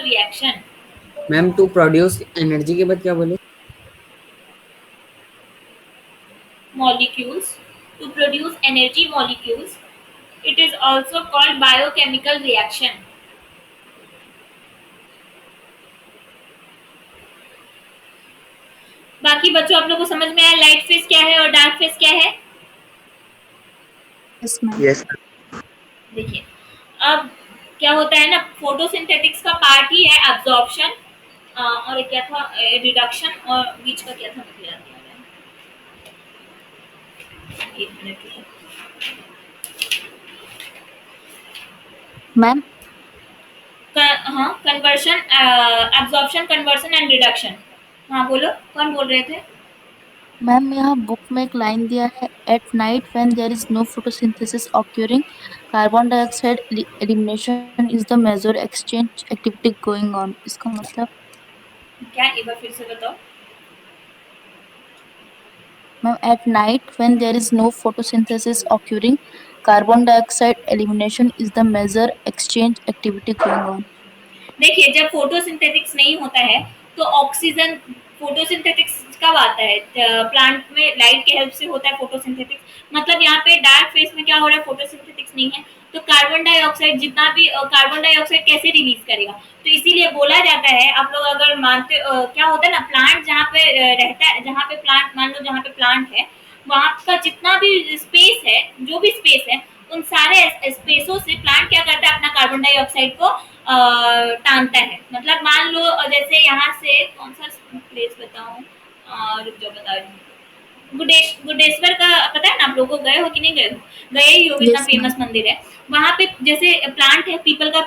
Speaker 1: reaction.
Speaker 6: Ma'am to produce energy के बाद क्या बोले?
Speaker 1: Molecules, to produce energy molecules. It is also called biochemical reaction. बाकी बच्चों आप लोगों को समझ में आया लाइट फेस क्या है और डार्क फेस क्या है?
Speaker 8: Yes ma'am.
Speaker 4: यस
Speaker 1: देखिए अब क्या होता है ना, फोटोसिंथेटिक्स का पार्ट ही है एब्जॉर्प्शन और एक क्या था रिडक्शन, और बीच का क्या था मुझे याद नहीं आ रहा है। एक मिनट रुको।
Speaker 8: मैम
Speaker 1: हाँ, conversion, absorption, conversion and reduction. हाँ बोलो, कौन बोल रहे थे?
Speaker 8: मैम यहाँ बुक में एक लाइन दिया है, at night when there is no photosynthesis occurring carbon dioxide elimination is the major exchange activity going on. इसका मतलब
Speaker 1: क्या, एक बार फिर से बताओ।
Speaker 8: Ma'am at night when there is no photosynthesis occurring carbon dioxide elimination is the major exchange activity going on.
Speaker 1: देखिए, जब फोटोसिंथेटिक्स नहीं होता है तो ऑक्सीजन, फोटोसिंथेटिक्स कब आता है? प्लांट में लाइट के हेल्प से होता है फोटोसिंथेटिक्स। मतलब यहाँ पे डार्क फेस में क्या हो रहा है, फोटोसिंथेटिक्स नहीं है, तो कार्बन डाइऑक्साइड जितना भी कार्बन डाइऑक्साइड कैसे रिलीज करेगा? तो इसीलिए बोला जाता है, आप लोग अगर मानते क्या होता है ना, प्लांट जहाँ पे रहता है, जहाँ पे प्लांट, मान लो जहाँ पे प्लांट है, वहाँ का जितना भी स्पेस है, जो भी स्पेस है, उन सारे स्पेसों से प्लांट क्या करता है, अपना कार्बन डाइऑक्साइड को टानता है। मतलब मान लो जैसे यहाँ से कौन सा प्लेस बताऊँ, रुक जाओ बता रही हूँ। गुडेश्वर का पता है ना आप लोगों को? गए हो कि नहीं गए हो? गए ही हो, इतना
Speaker 8: यस मैम।
Speaker 1: फेमस मंदिर है। वहाँ पे जैसे प्लांट है, पीपल का,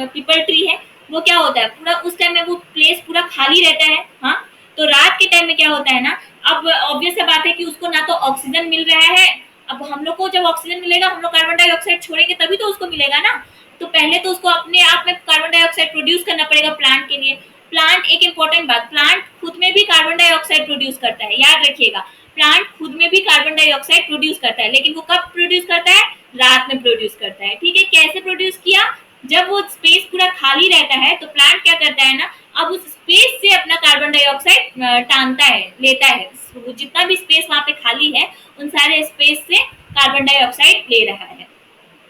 Speaker 1: पीपल ट्री है, वो क्या होता है, पूरा उस टाइम में वो प्लेस पूरा खाली रहता है। हाँ, तो रात के टाइम में क्या होता है ना, अब ऑब्वियस सा बात है कि उसको ना तो ऑक्सीजन मिल रहा है। अब हम लोग को जब ऑक्सीजन मिलेगा, हम लोग कार्बन डाइऑक्साइड छोड़ेंगे तभी तो उसको मिलेगा ना। तो पहले तो उसको अपने आप में कार्बन डाइऑक्साइड प्रोड्यूस करना पड़ेगा प्लांट के लिए। प्लांट, एक इंपॉर्टेंट बात, प्लांट खुद में भी कार्बन डाइऑक्साइड प्रोड्यूस करता है, याद रखिएगा। प्लांट खुद में भी कार्बन डाइऑक्साइड प्रोड्यूस करता है, लेकिन वो कब प्रोड्यूस करता है? रात में प्रोड्यूस करता है। ठीक है, कैसे प्रोड्यूस किया? जब वो स्पेस पूरा खाली रहता है तो प्लांट क्या करता है ना, अब उस स्पेस से अपना कार्बन डाइऑक्साइड टानता है, लेता है। वो जितना भी स्पेस वहाँ पे खाली है, उन सारे स्पेस से कार्बन डाइऑक्साइड ले रहा है।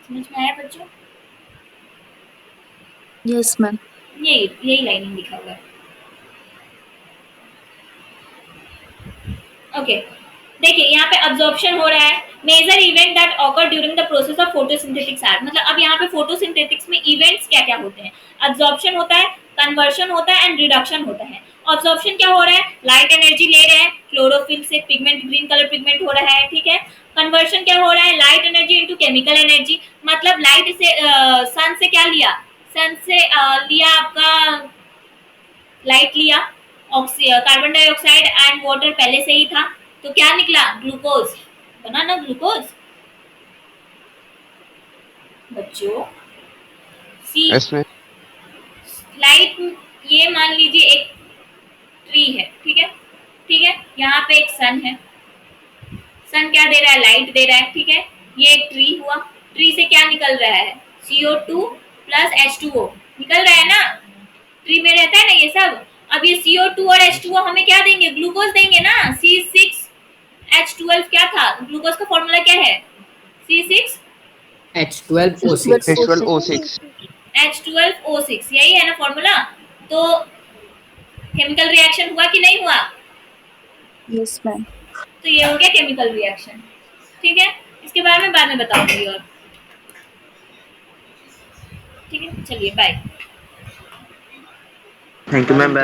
Speaker 1: समझ में आया बच्चों?
Speaker 8: Yes ma'am.
Speaker 1: यही लाइनिंग लिखा हुआ है। ओके, देखिए यहाँ पे अब्जॉर्प्शन हो रहा है। Major event that occur during the process of photosynthetics are, मतलब अब यहाँ पे फोटोसिंथेटिक्स में इवेंट्स क्या क्या होते हैं? अब्जॉर्प्शन होता है, कन्वर्शन होता है एंड रिडक्शन होता है। अब्जॉर्प्शन क्या हो रहा है? लाइट एनर्जी ले रहे हैं क्लोरोफिल से, पिगमेंट, ग्रीन कलर पिगमेंट हो रहा है। ठीक है। कन्वर्शन क्या हो रहा है? Light energy into chemical energy. मतलब लाइट से सन से क्या लिया? सन से लिया आपका, लाइट लिया, कार्बन डाइऑक्साइड एंड वाटर पहले से ही था, तो क्या निकला? ग्लूकोज बना ना, ग्लूकोज बच्चों। सी
Speaker 2: यस मैम।
Speaker 1: लाइट, ये मान लीजिए एक ट्री है, ठीक है, ठीक है, यहाँ पे एक सन है। सन क्या दे रहा है? लाइट दे रहा है। ठीक है, ये एक ट्री हुआ। ट्री से क्या निकल रहा है? CO2 प्लस H2O निकल रहा है ना, ट्री में रहता है ना ये सब। अब ये CO2 और H2O हमें क्या देंगे? ग्लूकोज देंगे ना। C6H12 क्या था? ग्लूकोज का फॉर्मूला क्या है? C6
Speaker 6: H12O6।
Speaker 2: H12 O6।
Speaker 1: H12O6, यही है ना फॉर्मूला। तो केमिकल रिएक्शन हुआ कि नहीं हुआ?
Speaker 8: Yes ma'am.
Speaker 1: तो ये हो गया केमिकल रिएक्शन। ठीक है, इसके बारे में बाद में बताऊंगी और। ठीक है, चलिए बाय।
Speaker 4: Thank you ma'am.